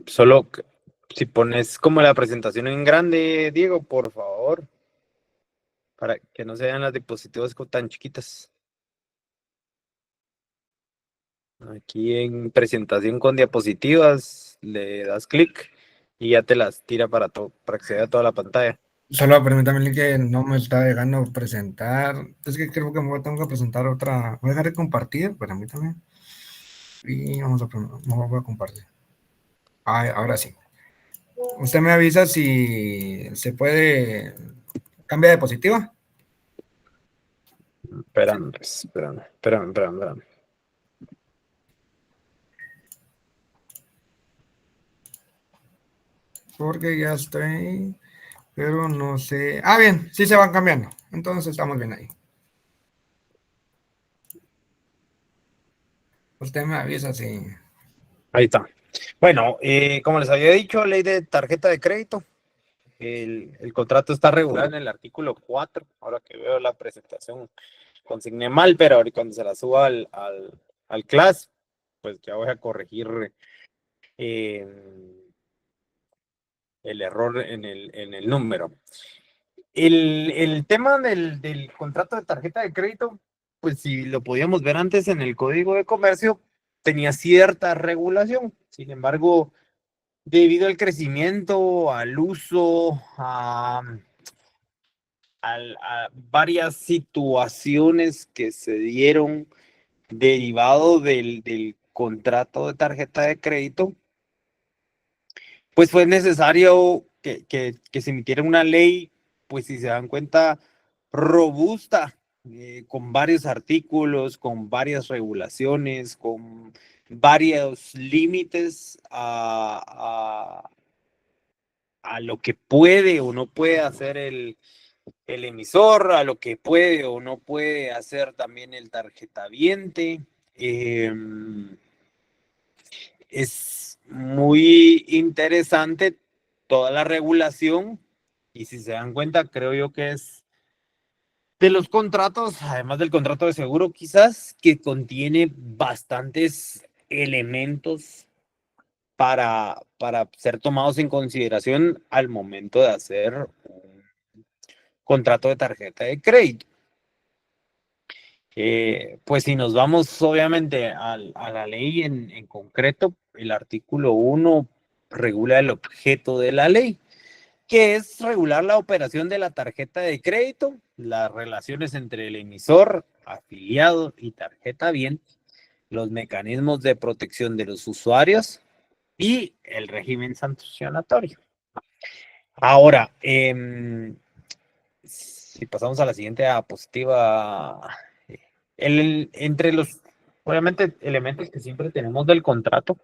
Solo si pones como la presentación en grande, Diego, por favor, para que no se vean las diapositivas tan chiquitas. Aquí en presentación con diapositivas, le das clic y ya te las tira para que se vea toda la pantalla. Solo permítame que no me está dejando presentar. Es que creo que tengo que presentar otra. Voy a dejar de compartir, permítame. Y voy a compartir. Ahora sí. Usted me avisa si se puede. Cambia de diapositiva. Espérame. Porque ya estoy. Pero no sé. Bien, sí se van cambiando. Entonces estamos bien ahí. Usted me avisa si. Ahí está. Bueno, como les había dicho, ley de tarjeta de crédito. El contrato está regulado en el artículo 4. Ahora que veo la presentación, consigné mal, pero ahorita cuando se la suba al class, pues ya voy a corregir eh, el error en el número. El tema del contrato de tarjeta de crédito, pues si lo podíamos ver antes en el Código de Comercio, tenía cierta regulación. Sin embargo, debido al crecimiento, al uso, a varias situaciones que se dieron derivado del contrato de tarjeta de crédito, pues fue necesario que se emitiera una ley, pues si se dan cuenta, robusta, con varios artículos, con varias regulaciones, con varios límites a lo que puede o no puede hacer el emisor, a lo que puede o no puede hacer también el tarjetaviente. Es muy interesante toda la regulación y si se dan cuenta, creo yo que es de los contratos, además del contrato de seguro, quizás que contiene bastantes elementos para ser tomados en consideración al momento de hacer un contrato de tarjeta de crédito. Pues si nos vamos obviamente a la ley en concreto, el artículo 1 regula el objeto de la ley, que es regular la operación de la tarjeta de crédito, las relaciones entre el emisor, afiliado y tarjeta bien, los mecanismos de protección de los usuarios y el régimen sancionatorio. Ahora, si pasamos a la siguiente diapositiva, entre los, obviamente, elementos que siempre tenemos del contrato,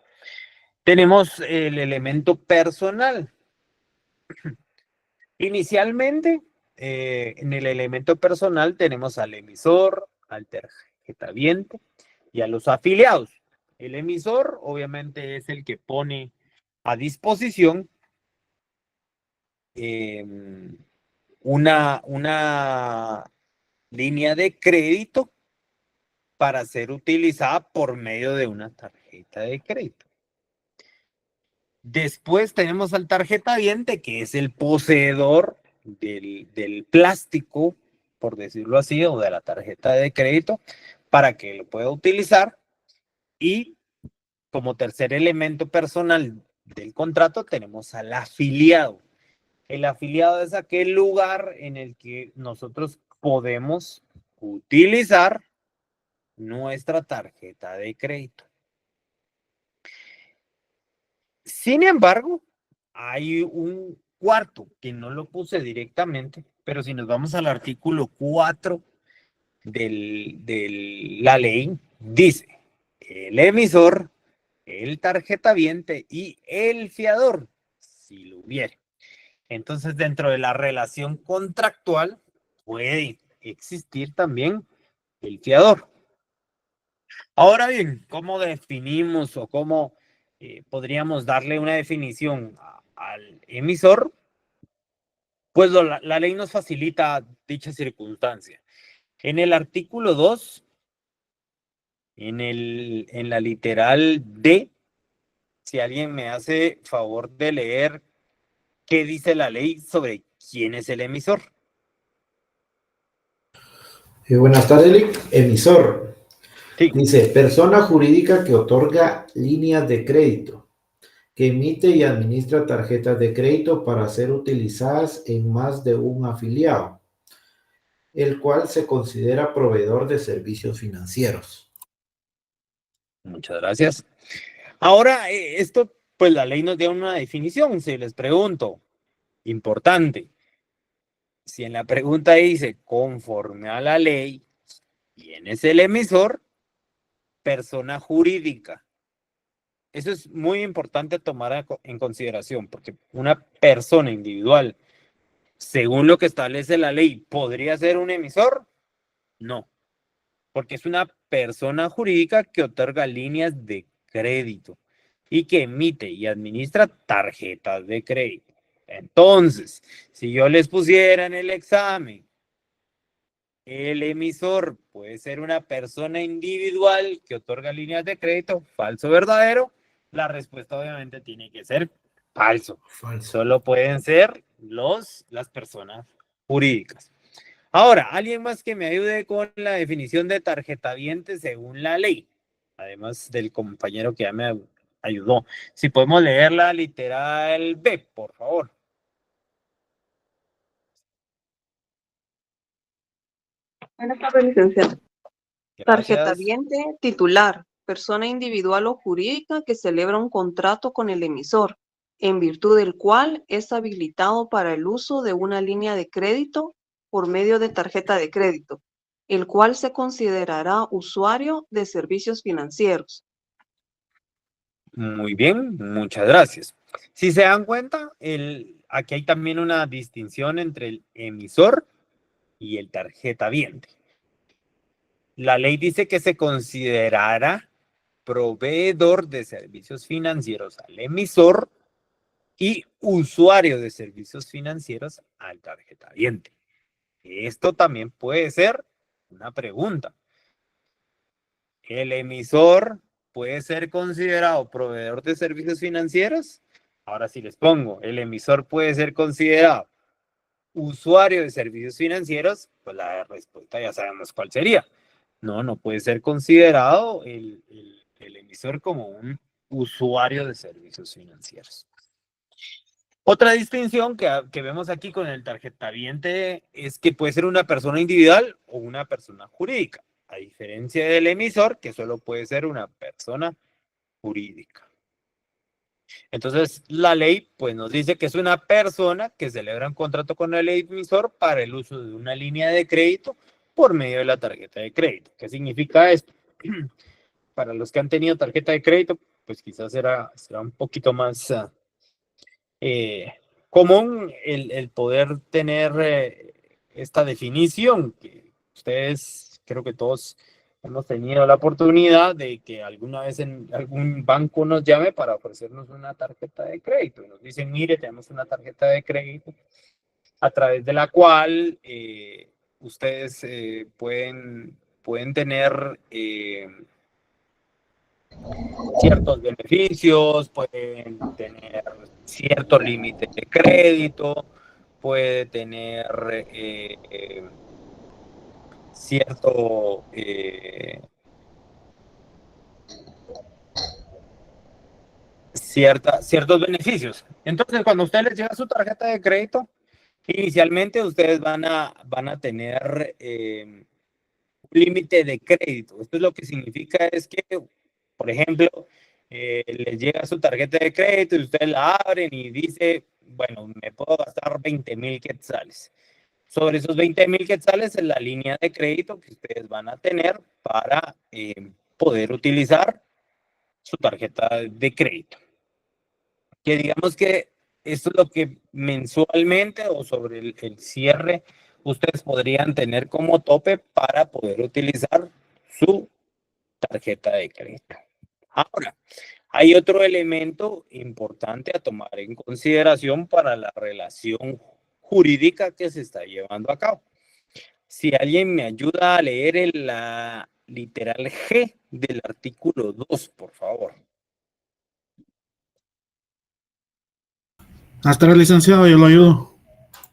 tenemos el elemento personal. Inicialmente, en el elemento personal tenemos al emisor, al tarjetaviente y a los afiliados. El emisor, obviamente, es el que pone a disposición una línea de crédito para ser utilizada por medio de una tarjeta de crédito. Después tenemos al tarjetaviente, que es el poseedor del plástico, por decirlo así, o de la tarjeta de crédito, para que lo pueda utilizar. Y como tercer elemento personal del contrato tenemos al afiliado. El afiliado es aquel lugar en el que nosotros podemos utilizar nuestra tarjeta de crédito. Sin embargo, hay un cuarto que no lo puse directamente, pero si nos vamos al artículo 4 de la ley, dice el emisor, el tarjetaviente y el fiador, si lo hubiere. Entonces, dentro de la relación contractual puede existir también el fiador. Ahora bien, ¿cómo definimos o cómo podríamos darle una definición al emisor? Pues la ley nos facilita dicha circunstancia. En el artículo 2, en la literal D, si alguien me hace favor de leer qué dice la ley sobre quién es el emisor. Buenas tardes, Eric. Emisor. Sí, Dice, persona jurídica que otorga líneas de crédito, que emite y administra tarjetas de crédito para ser utilizadas en más de un afiliado, el cual se considera proveedor de servicios financieros. muchas gracias. Ahora, esto, pues la ley nos dio una definición, si les pregunto, importante. Si en la pregunta dice, conforme a la ley, ¿quién es el emisor? Persona jurídica. Eso es muy importante tomar en consideración, porque una persona individual, según lo que establece la ley, ¿podría ser un emisor? No, porque es una persona jurídica que otorga líneas de crédito y que emite y administra tarjetas de crédito. Entonces, si yo les pusiera en el examen, el emisor puede ser una persona individual que otorga líneas de crédito, falso o verdadero, la respuesta obviamente tiene que ser falso. Falso. Solo pueden ser las personas jurídicas. Ahora, alguien más que me ayude con la definición de tarjetaviente según la ley, además del compañero que ya me ayudó. Si podemos leer la literal B, por favor. Buenas tardes, licenciado. Gracias. Tarjetaviente titular, persona individual o jurídica que celebra un contrato con el emisor, en virtud del cual es habilitado para el uso de una línea de crédito por medio de tarjeta de crédito, el cual se considerará usuario de servicios financieros. Muy bien, muchas gracias. Si se dan cuenta, aquí hay también una distinción entre el emisor y el tarjetaviente. La ley dice que se considerará proveedor de servicios financieros al emisor y usuario de servicios financieros al tarjetaviente. Esto también puede ser una pregunta. ¿El emisor puede ser considerado proveedor de servicios financieros? Ahora sí les pongo, ¿el emisor puede ser considerado usuario de servicios financieros? Pues la respuesta ya sabemos cuál sería. No, no puede ser considerado el emisor como un usuario de servicios financieros. Otra distinción que vemos aquí con el tarjetaviente es que puede ser una persona individual o una persona jurídica, a diferencia del emisor, que solo puede ser una persona jurídica. Entonces, la ley pues, nos dice que es una persona que celebra un contrato con el emisor para el uso de una línea de crédito por medio de la tarjeta de crédito. ¿Qué significa esto? Para los que han tenido tarjeta de crédito, pues quizás será un poquito más común el poder tener esta definición, que ustedes, creo que todos hemos tenido la oportunidad de que alguna vez en algún banco nos llame para ofrecernos una tarjeta de crédito. Y nos dicen, mire, tenemos una tarjeta de crédito a través de la cual ustedes pueden tener ciertos beneficios, pueden tener cierto límite de crédito, puede tener cierto ciertos beneficios. Entonces, cuando a ustedes les llega su tarjeta de crédito, inicialmente ustedes van a tener un límite de crédito. Esto es lo que significa es que, por ejemplo, les llega su tarjeta de crédito y ustedes la abren y dice, bueno, me puedo gastar 20,000 quetzales. Sobre esos 20,000 quetzales es la línea de crédito que ustedes van a tener para poder utilizar su tarjeta de crédito. Que digamos que esto es lo que mensualmente o sobre el cierre ustedes podrían tener como tope para poder utilizar su tarjeta de crédito. Ahora, hay otro elemento importante a tomar en consideración para la relación jurídica que se está llevando a cabo. Si alguien me ayuda a leer la literal G del artículo 2, por favor. Hasta la licenciado, yo lo ayudo.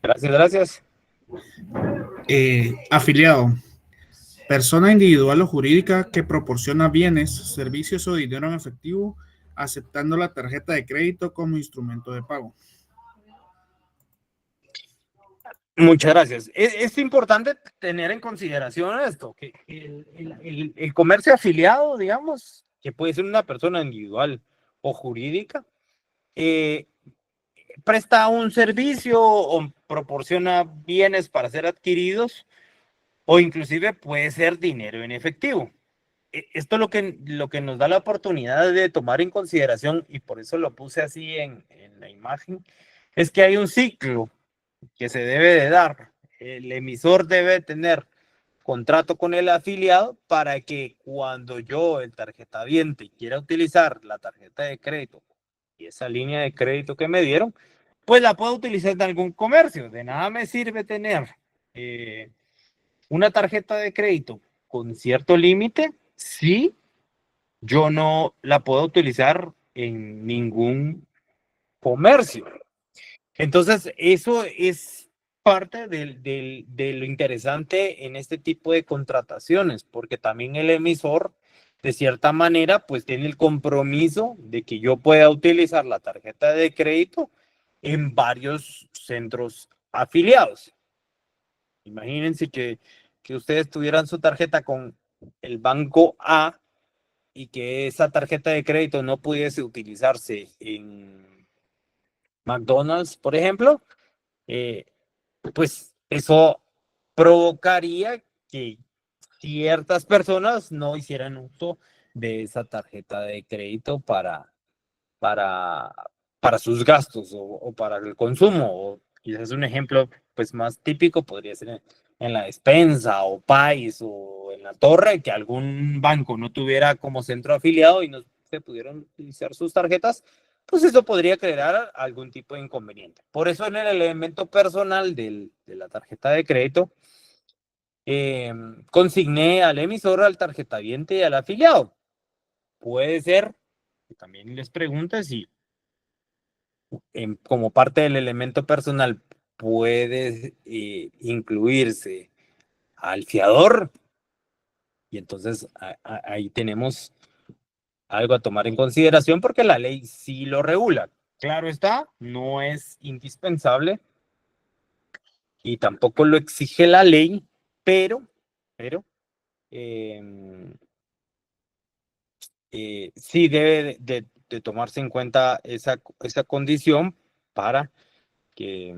Gracias, gracias. Afiliado. Persona individual o jurídica que proporciona bienes, servicios o dinero en efectivo, aceptando la tarjeta de crédito como instrumento de pago. Muchas gracias. Es importante tener en consideración esto, que el comercio afiliado, digamos, que puede ser una persona individual o jurídica, presta un servicio o proporciona bienes para ser adquiridos o inclusive puede ser dinero en efectivo. Esto lo que nos da la oportunidad de tomar en consideración, y por eso lo puse así en la imagen, es que hay un ciclo que se debe de dar. El emisor debe tener contrato con el afiliado para que cuando yo, el tarjetaviente, quiera utilizar la tarjeta de crédito y esa línea de crédito que me dieron, pues la puedo utilizar en algún comercio. De nada me sirve tener una tarjeta de crédito con cierto límite si yo no la puedo utilizar en ningún comercio. Entonces, eso es parte de lo interesante en este tipo de contrataciones, porque también el emisor, de cierta manera, pues tiene el compromiso de que yo pueda utilizar la tarjeta de crédito en varios centros afiliados. Imagínense que ustedes tuvieran su tarjeta con el banco A y que esa tarjeta de crédito no pudiese utilizarse en McDonald's, por ejemplo, pues eso provocaría que ciertas personas no hicieran uso de esa tarjeta de crédito para, para sus gastos o para el consumo. O quizás un ejemplo pues, más típico podría ser en la despensa o país o en la torre, que algún banco no tuviera como centro afiliado y no se pudieran utilizar sus tarjetas, pues eso podría crear algún tipo de inconveniente. Por eso en el elemento personal de la tarjeta de crédito, consigné al emisor, al tarjetaviente y al afiliado. Puede ser que también les pregunte si como parte del elemento personal puede incluirse al fiador, y entonces ahí tenemos algo a tomar en consideración porque la ley sí lo regula. Claro está, no es indispensable y tampoco lo exige la ley, pero sí debe de tomarse en cuenta esa condición para que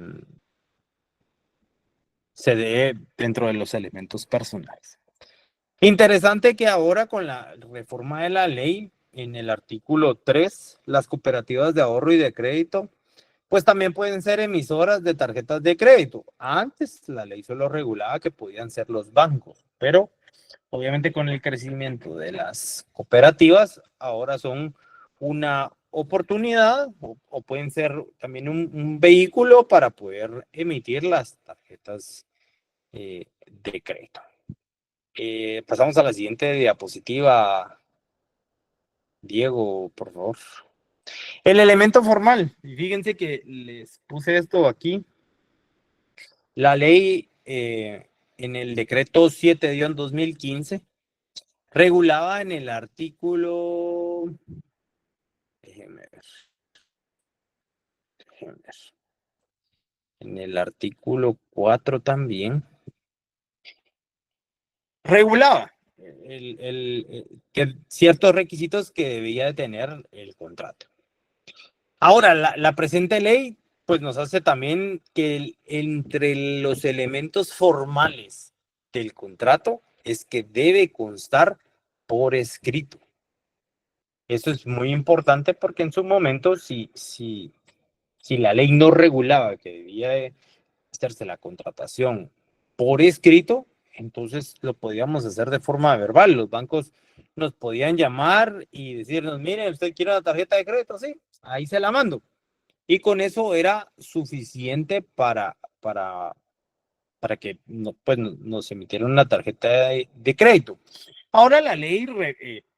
se dé dentro de los elementos personales. Interesante que ahora con la reforma de la ley, en el artículo 3, las cooperativas de ahorro y de crédito, pues también pueden ser emisoras de tarjetas de crédito. Antes la ley solo regulaba que podían ser los bancos, pero obviamente con el crecimiento de las cooperativas, ahora son una oportunidad o pueden ser también un vehículo para poder emitir las tarjetas de crédito. Pasamos a la siguiente diapositiva. Diego, por favor. El elemento formal. Y fíjense que les puse esto aquí. La ley en el decreto 7-2015 regulaba en el artículo... Déjenme ver. En el artículo 4 también. Regulaba que ciertos requisitos que debía de tener el contrato. Ahora, la presente ley pues nos hace también que entre los elementos formales del contrato es que debe constar por escrito. Eso es muy importante porque en su momento si la ley no regulaba que debía de hacerse la contratación por escrito, entonces lo podíamos hacer de forma verbal. Los bancos nos podían llamar y decirnos, mire, usted quiere una tarjeta de crédito, sí, ahí se la mando. Y con eso era suficiente para que pues, nos emitieran una tarjeta de crédito. Ahora la ley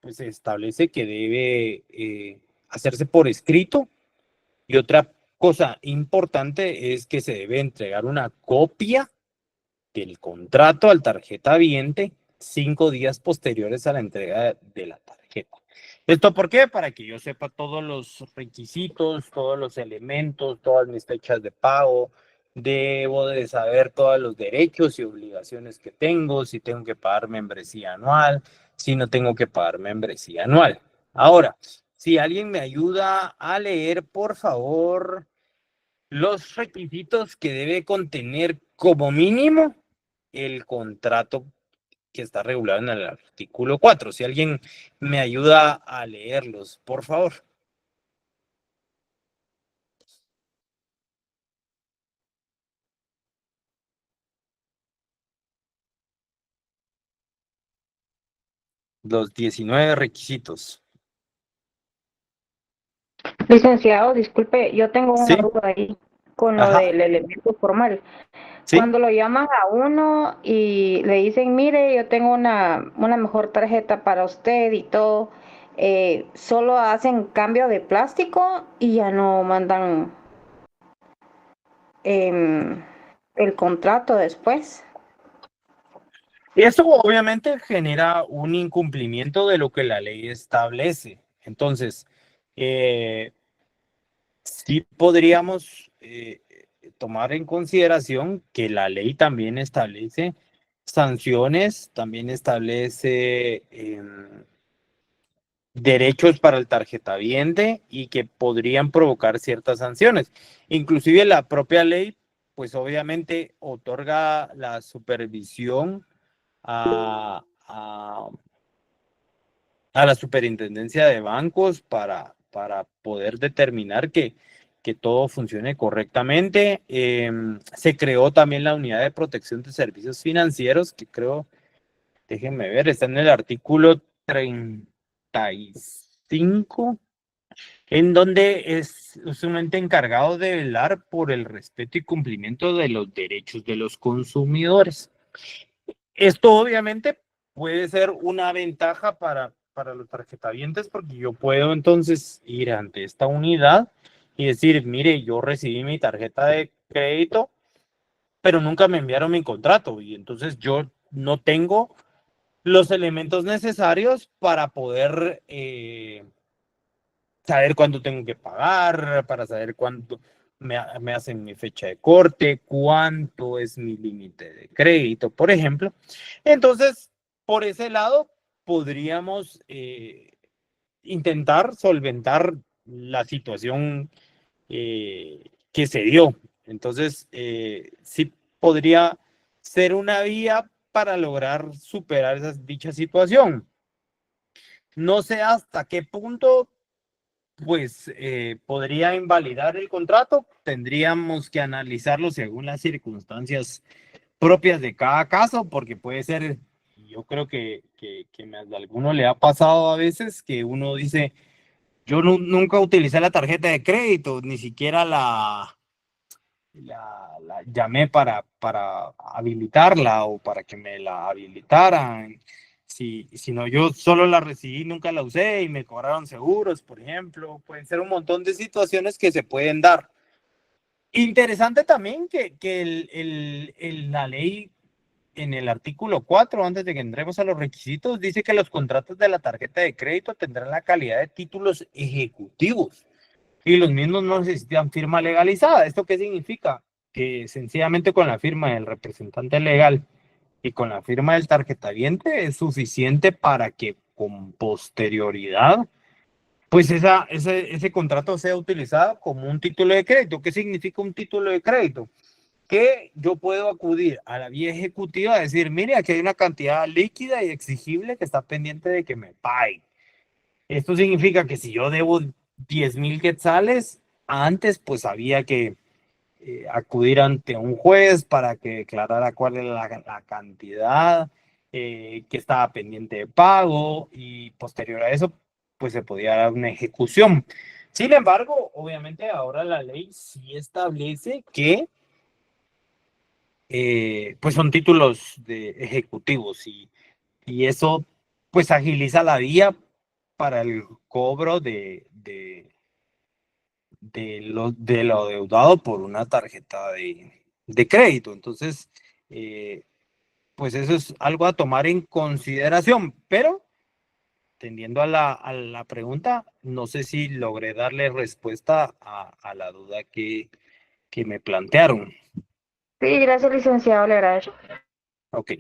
pues, establece que debe hacerse por escrito y otra cosa importante es que se debe entregar una copia del contrato al tarjetaviente 5 días posteriores a la entrega de la tarjeta. ¿Esto por qué? Para que yo sepa todos los requisitos, todos los elementos, todas mis fechas de pago. Debo de saber todos los derechos y obligaciones que tengo, si tengo que pagar membresía anual, si no tengo que pagar membresía anual. Ahora, si alguien me ayuda a leer, por favor, los requisitos que debe contener como mínimo el contrato que está regulado en el artículo 4. Si alguien me ayuda a leerlos, por favor. Los 19 requisitos. Licenciado, disculpe, yo tengo una Sí, duda ahí con lo ajá, del elemento formal. sí. Cuando lo llaman a uno y le dicen, mire, yo tengo una mejor tarjeta para usted y todo, solo hacen cambio de plástico y ya no mandan el contrato después. Eso obviamente genera un incumplimiento de lo que la ley establece. Entonces, sí podríamos tomar en consideración que la ley también establece sanciones, también establece derechos para el tarjetaviente y que podrían provocar ciertas sanciones. Inclusive la propia ley, pues obviamente otorga la supervisión a la superintendencia de bancos para poder determinar que todo funcione correctamente. Se creó también la unidad de protección de servicios financieros, que creo, déjenme ver, está en el artículo 35, en donde es un ente encargado de velar por el respeto y cumplimiento de los derechos de los consumidores. Esto obviamente puede ser una ventaja para los tarjetavientes porque yo puedo entonces ir ante esta unidad y decir, mire, yo recibí mi tarjeta de crédito, pero nunca me enviaron mi contrato y entonces yo no tengo los elementos necesarios para poder saber cuándo tengo que pagar, para saber cuánto me hacen mi fecha de corte, cuánto es mi límite de crédito, por ejemplo. Entonces, por ese lado, podríamos intentar solventar la situación que se dio. Entonces, sí podría ser una vía para lograr superar dicha situación. No sé hasta qué punto pues podría invalidar el contrato. Tendríamos que analizarlo según las circunstancias propias de cada caso, porque puede ser, yo creo que a alguno le ha pasado a veces que uno dice, yo nunca utilicé la tarjeta de crédito, ni siquiera la llamé para habilitarla o para que me la habilitaran. Sino yo solo la recibí, nunca la usé y me cobraron seguros, por ejemplo. Pueden ser un montón de situaciones que se pueden dar. Interesante también que la ley en el artículo 4, antes de que entremos a los requisitos, dice que los contratos de la tarjeta de crédito tendrán la calidad de títulos ejecutivos y los mismos no necesitan firma legalizada. ¿Esto qué significa? Que sencillamente con la firma del representante legal y con la firma del tarjetaviente es suficiente para que con posterioridad pues ese contrato sea utilizado como un título de crédito. ¿Qué significa un título de crédito? Que yo puedo acudir a la vía ejecutiva a decir, mire, aquí hay una cantidad líquida y exigible que está pendiente de que me paguen. Esto significa que si yo debo 10,000 quetzales, antes pues había que acudir ante un juez para que declarara cuál era la cantidad que estaba pendiente de pago y posterior a eso pues se podía dar una ejecución. Sin embargo, obviamente ahora la ley sí establece que pues son títulos de ejecutivos y eso pues agiliza la vía para el cobro de lo deudado por una tarjeta de crédito. Entonces, pues eso es algo a tomar en consideración, pero tendiendo a la pregunta, no sé si logré darle respuesta a la duda que me plantearon. Sí, gracias, licenciado, le agradezco. Ok.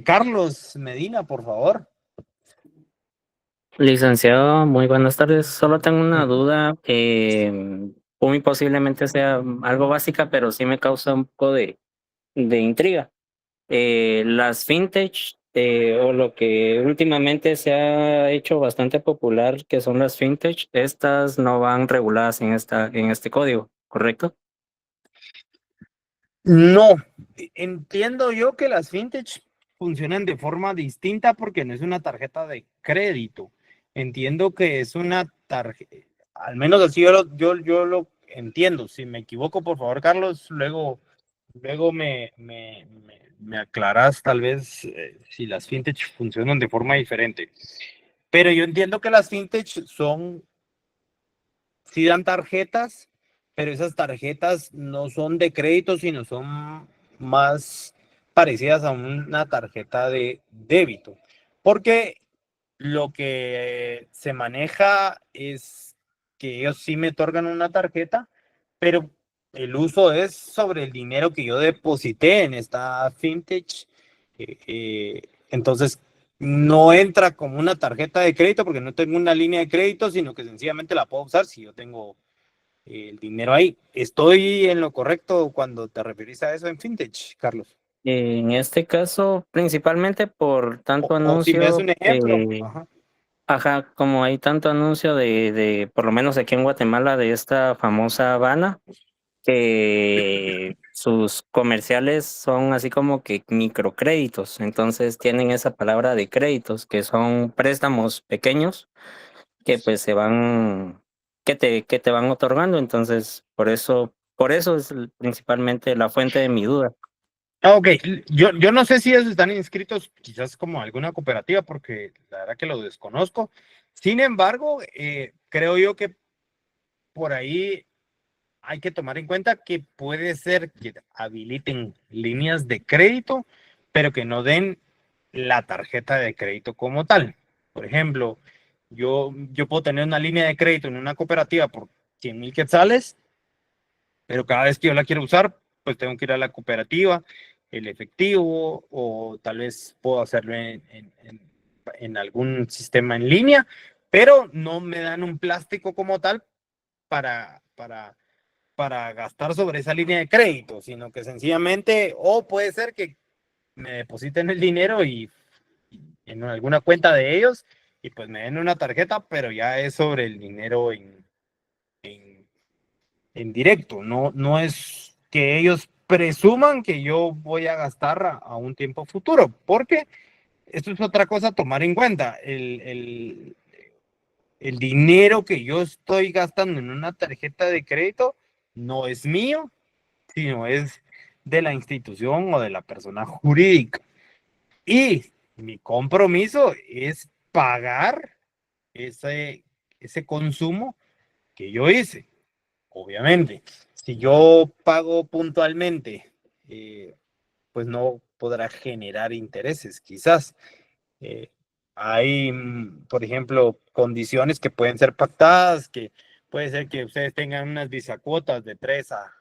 Carlos Medina, por favor. Licenciado, muy buenas tardes. Solo tengo una duda, muy posiblemente sea algo básica, pero sí me causa un poco de intriga. Las fintech, o lo que últimamente se ha hecho bastante popular, que son las fintech, estas no van reguladas en este código, ¿correcto? No, entiendo yo que las fintech funcionan de forma distinta porque no es una tarjeta de crédito. Entiendo que es una tarjeta, al menos así yo lo entiendo. Si me equivoco, por favor, Carlos, luego me aclaras tal vez si las fintech funcionan de forma diferente. Pero yo entiendo que las fintech sí dan tarjetas, pero esas tarjetas no son de crédito, sino son más parecidas a una tarjeta de débito. Porque lo que se maneja es que ellos sí me otorgan una tarjeta, pero el uso es sobre el dinero que yo deposité en esta fintech. Entonces, no entra como una tarjeta de crédito porque no tengo una línea de crédito, sino que sencillamente la puedo usar si yo tengo el dinero ahí. ¿Estoy en lo correcto cuando te referís a eso en fintech, Carlos? En este caso, principalmente por tanto O si me das anuncio, un ejemplo. Ajá. ajá, como hay tanto anuncio por lo menos aquí en Guatemala, de esta famosa Habana, que sus comerciales son así como que microcréditos, entonces tienen esa palabra de créditos, que son préstamos pequeños que pues que te van otorgando, entonces por eso es principalmente la fuente de mi duda. Ok, yo no sé si ellos están inscritos quizás como alguna cooperativa, porque la verdad que lo desconozco. Sin embargo, creo yo que por ahí hay que tomar en cuenta que puede ser que habiliten líneas de crédito, pero que no den la tarjeta de crédito como tal. Por ejemplo, yo puedo tener una línea de crédito en una cooperativa por 100,000 quetzales, pero cada vez que yo la quiero usar, pues tengo que ir a la cooperativa, el efectivo, o tal vez puedo hacerlo en algún sistema en línea, pero no me dan un plástico como tal para gastar sobre esa línea de crédito, sino que sencillamente, o puede ser que me depositen el dinero y en alguna cuenta de ellos y pues me den una tarjeta, pero ya es sobre el dinero en, en directo, no es que ellos presuman que yo voy a gastar a un tiempo futuro, porque esto es otra cosa a tomar en cuenta. El dinero que yo estoy gastando en una tarjeta de crédito no es mío, sino es de la institución o de la persona jurídica. Y mi compromiso es pagar ese consumo que yo hice. Obviamente, si yo pago puntualmente, pues no podrá generar intereses, quizás. Eh, hay, por ejemplo, condiciones que pueden ser pactadas, que puede ser que ustedes tengan unas bisacuotas de 3 a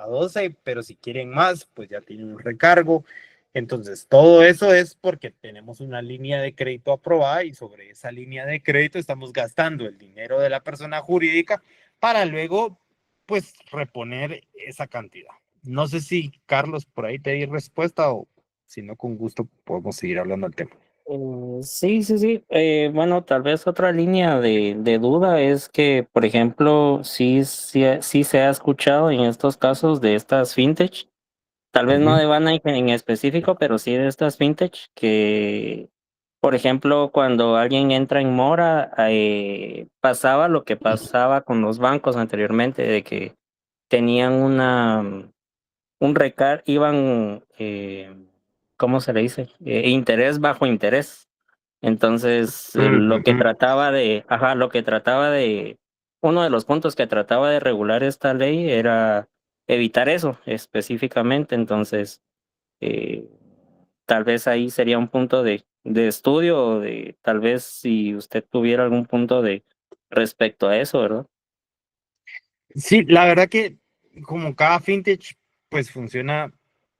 12, pero si quieren más, pues ya tienen un recargo. Entonces, todo eso es porque tenemos una línea de crédito aprobada y sobre esa línea de crédito estamos gastando el dinero de la persona jurídica para luego, pues, reponer esa cantidad. No sé si, Carlos, por ahí te di respuesta o si no, con gusto podemos seguir hablando del tema. Sí, sí, sí. Bueno, tal vez otra línea de duda es que, por ejemplo, sí se ha escuchado en estos casos de estas fintech, tal vez no Ujú. de Bana en específico, pero sí de estas fintech, que, por ejemplo, cuando alguien entra en mora, pasaba lo que pasaba con los bancos anteriormente, de que tenían iban, ¿cómo se le dice? Interés bajo interés. Entonces, lo que Ujú. trataba de, ajá, lo que trataba uno de los puntos que trataba de regular esta ley era evitar eso específicamente. Entonces, tal vez ahí sería un punto de estudio, o de tal vez si usted tuviera algún punto de respecto a eso, ¿verdad? Sí, la verdad que como cada fintech, pues funciona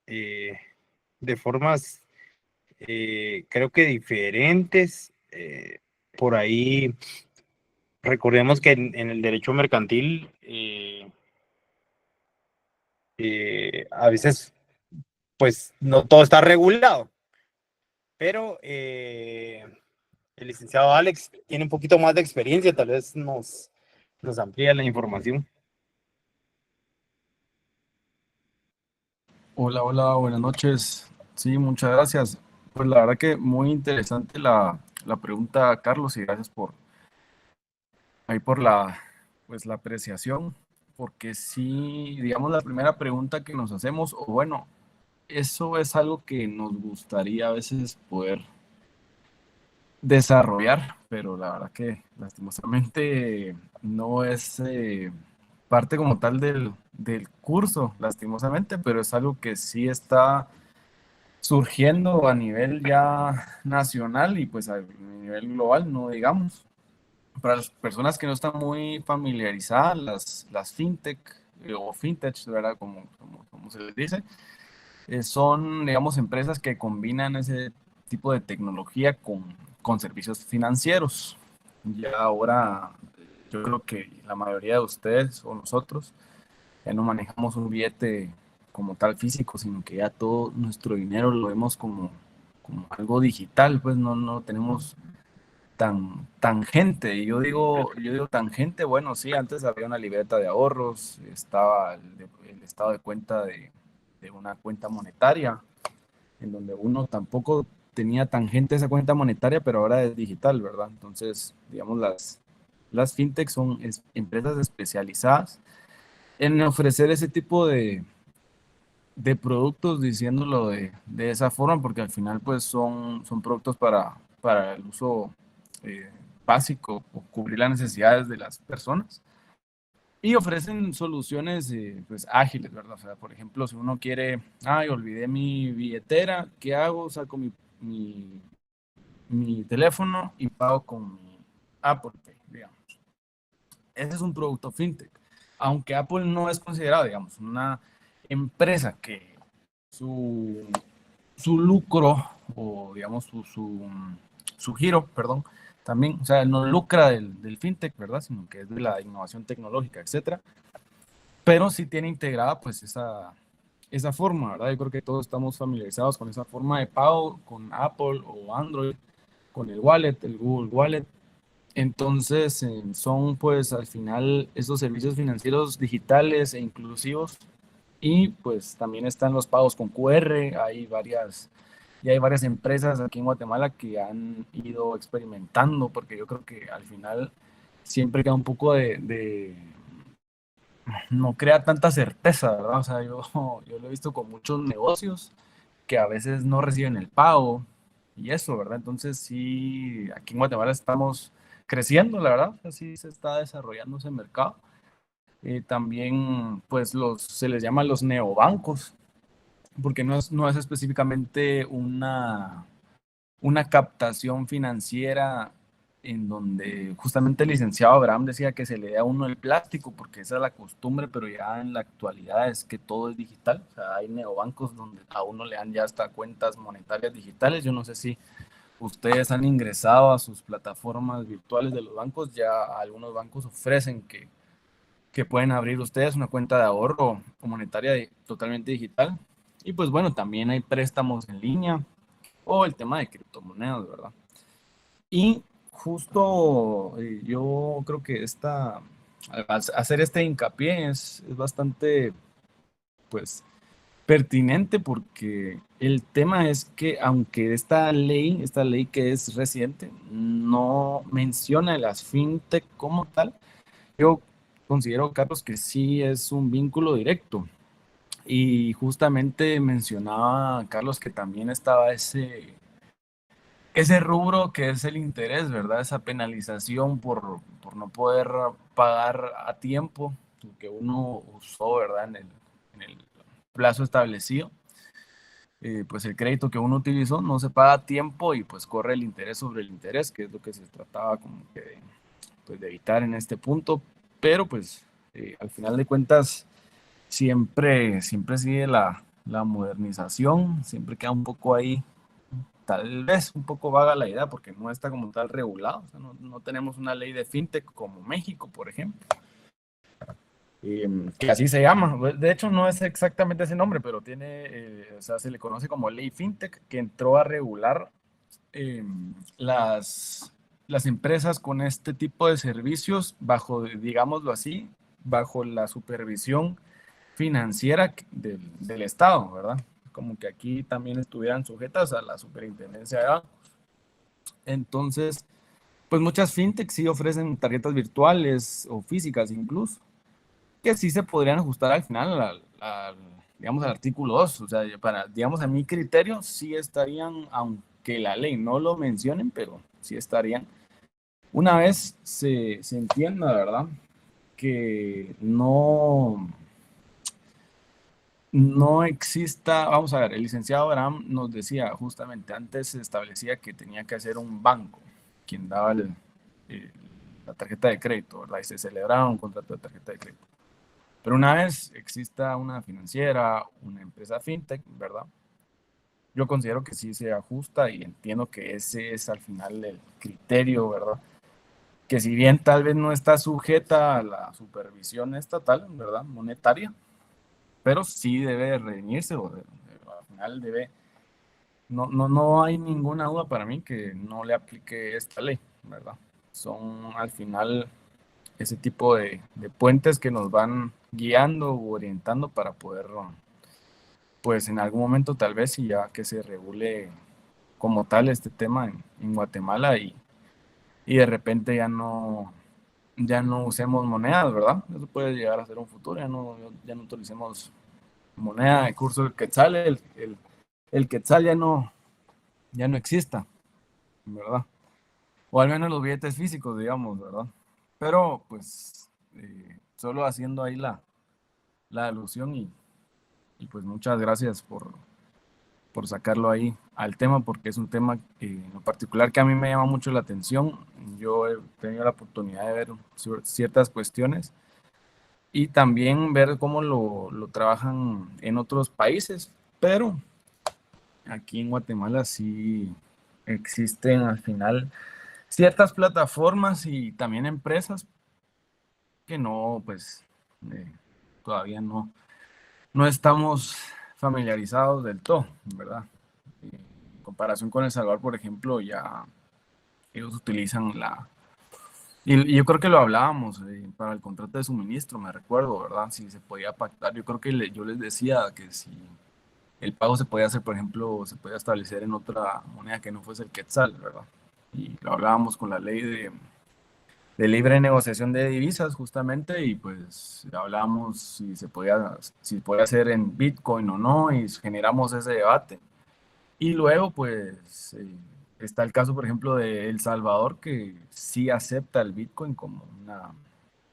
de formas, creo que diferentes. Por ahí, recordemos que en el derecho mercantil, a veces, pues no todo está regulado, pero el licenciado Alex tiene un poquito más de experiencia, tal vez nos amplía la información. Hola, hola, buenas noches. Sí, muchas gracias. Pues la verdad que muy interesante la pregunta, Carlos, y gracias por pues, la apreciación, porque sí, digamos, la primera pregunta que nos hacemos, o bueno, eso es algo que nos gustaría a veces poder desarrollar, pero la verdad que lastimosamente no es parte como tal del curso, lastimosamente, pero es algo que sí está surgiendo a nivel ya nacional y pues a nivel global, no digamos. Para las personas que no están muy familiarizadas, las fintech o fintech, ¿verdad? Como se les dice, son, digamos, empresas que combinan ese tipo de tecnología con servicios financieros. Ya ahora, yo creo que la mayoría de ustedes o nosotros ya no manejamos un billete como tal físico, sino que ya todo nuestro dinero lo vemos como algo digital, pues no tenemos tan tangente. Y yo digo tangente, bueno, sí, antes había una libreta de ahorros, estaba el estado de cuenta de una cuenta monetaria, en donde uno tampoco tenía tangente esa cuenta monetaria, pero ahora es digital, ¿verdad? Entonces, digamos, las fintech son empresas especializadas en ofrecer ese tipo de productos, diciéndolo de esa forma, porque al final pues son productos para el uso básico o cubrir las necesidades de las personas y ofrecen soluciones pues ágiles, ¿verdad? O sea, por ejemplo, si uno quiere, ay, olvidé mi billetera, ¿qué hago? Saco mi teléfono y pago con mi Apple Pay, digamos. Ese es un producto fintech. Aunque Apple no es considerado, digamos, una empresa que su, su lucro o, digamos, su giro, perdón, también, o sea, no lucra del fintech, ¿verdad? Sino que es de la innovación tecnológica, etcétera. Pero sí tiene integrada, pues, esa forma, ¿verdad? Yo creo que todos estamos familiarizados con esa forma de pago, con Apple o Android, con el wallet, el Google Wallet. Entonces, son pues al final esos servicios financieros digitales e inclusivos y pues también están los pagos con QR, ya hay varias empresas aquí en Guatemala que han ido experimentando porque yo creo que al final siempre queda un poco no crea tanta certeza, ¿verdad? O sea, yo lo he visto con muchos negocios que a veces no reciben el pago y eso, ¿verdad? Entonces sí, aquí en Guatemala estamos creciendo, la verdad, así se está desarrollando ese mercado. También, pues, se les llama los neobancos, porque no es específicamente una captación financiera en donde justamente el licenciado Abraham decía que se le da a uno el plástico porque esa es la costumbre, pero ya en la actualidad es que todo es digital. O sea, hay neobancos donde a uno le dan ya hasta cuentas monetarias digitales. Yo no sé si ustedes han ingresado a sus plataformas virtuales de los bancos, ya algunos bancos ofrecen que pueden abrir ustedes una cuenta de ahorro o monetaria totalmente digital. Y pues bueno, también hay préstamos en línea o el tema de criptomonedas, ¿verdad? Y justo yo creo que hacer este hincapié es bastante, pues, pertinente porque el tema es que aunque esta ley que es reciente, no menciona las fintech como tal, yo considero, Carlos, que sí es un vínculo directo. Y justamente mencionaba, Carlos, que también estaba ese rubro que es el interés, ¿verdad? Esa penalización por no poder pagar a tiempo que uno usó, ¿verdad? En el plazo establecido. Pues el crédito que uno utilizó no se paga a tiempo y pues corre el interés sobre el interés, que es lo que se trataba como que pues, de evitar en este punto, pero pues al final de cuentas siempre sigue la modernización, siempre queda un poco ahí, tal vez un poco vaga la idea porque no está como tal regulado, o sea, no tenemos una ley de fintech como México, por ejemplo. Que así se llama. De hecho, no es exactamente ese nombre, pero tiene, o sea, se le conoce como Ley FinTech, que entró a regular las empresas con este tipo de servicios bajo, digámoslo así, bajo la supervisión financiera del Estado, ¿verdad? Como que aquí también estuvieran sujetas a la superintendencia de bancos. Entonces, pues muchas fintechs sí ofrecen tarjetas virtuales o físicas incluso, que sí se podrían ajustar al final digamos, al artículo 2. O sea, digamos, a mi criterio, sí estarían, aunque la ley no lo mencionen, pero sí estarían. Una vez se entienda, ¿verdad? Que no exista, vamos a ver, el licenciado Abraham nos decía justamente, antes se establecía que tenía que hacer un banco quien daba la tarjeta de crédito, ¿verdad? Y se celebraba un contrato de tarjeta de crédito. Pero una vez exista una financiera, una empresa fintech, ¿verdad? Yo considero que sí se ajusta y entiendo que ese es al final el criterio, ¿verdad? Que si bien tal vez no está sujeta a la supervisión estatal, ¿verdad? Monetaria, pero sí debe reñirse o al final debe... No hay ninguna duda para mí que no le aplique esta ley, ¿verdad? Son al final ese tipo de puentes que nos van guiando o orientando para poder, pues en algún momento tal vez, y ya que se regule como tal este tema en Guatemala y de repente ya no usemos monedas, ¿verdad? Eso puede llegar a ser un futuro, ya no utilicemos moneda de curso del quetzal, el quetzal ya no exista, ¿verdad? O al menos los billetes físicos, digamos, ¿verdad? Pero pues solo haciendo ahí la alusión y pues muchas gracias por sacarlo ahí al tema, porque es un tema en lo particular que a mí me llama mucho la atención. Yo he tenido la oportunidad de ver ciertas cuestiones y también ver cómo lo trabajan en otros países, pero aquí en Guatemala sí existen al final ciertas plataformas y también empresas que no, pues todavía no estamos familiarizados del todo, ¿verdad? En comparación con El Salvador, por ejemplo, ya ellos utilizan y yo creo que lo hablábamos para el contrato de suministro, me recuerdo, ¿verdad? Si se podía pactar, yo creo que yo les decía que si el pago se podía hacer, por ejemplo, se podía establecer en otra moneda que no fuese el quetzal, ¿verdad? Y lo hablábamos con la ley de libre negociación de divisas justamente y pues hablábamos si se podía hacer en Bitcoin o no y generamos ese debate. Y luego pues está el caso por ejemplo de El Salvador que sí acepta el Bitcoin como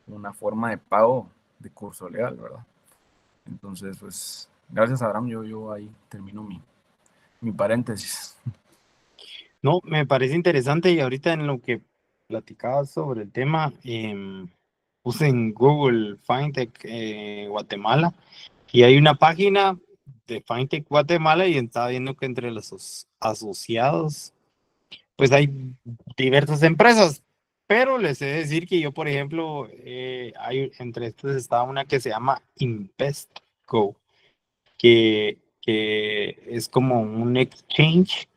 una forma de pago de curso legal, ¿verdad? Entonces pues gracias Abraham, yo ahí termino mi paréntesis. No, me parece interesante y ahorita en lo que platicabas sobre el tema, puse en Google FinTech Guatemala y hay una página de FinTech Guatemala y estaba viendo que entre los asociados pues hay diversas empresas, pero les he de decir que yo, por ejemplo, entre estas estaba una que se llama Investco, que es como un exchange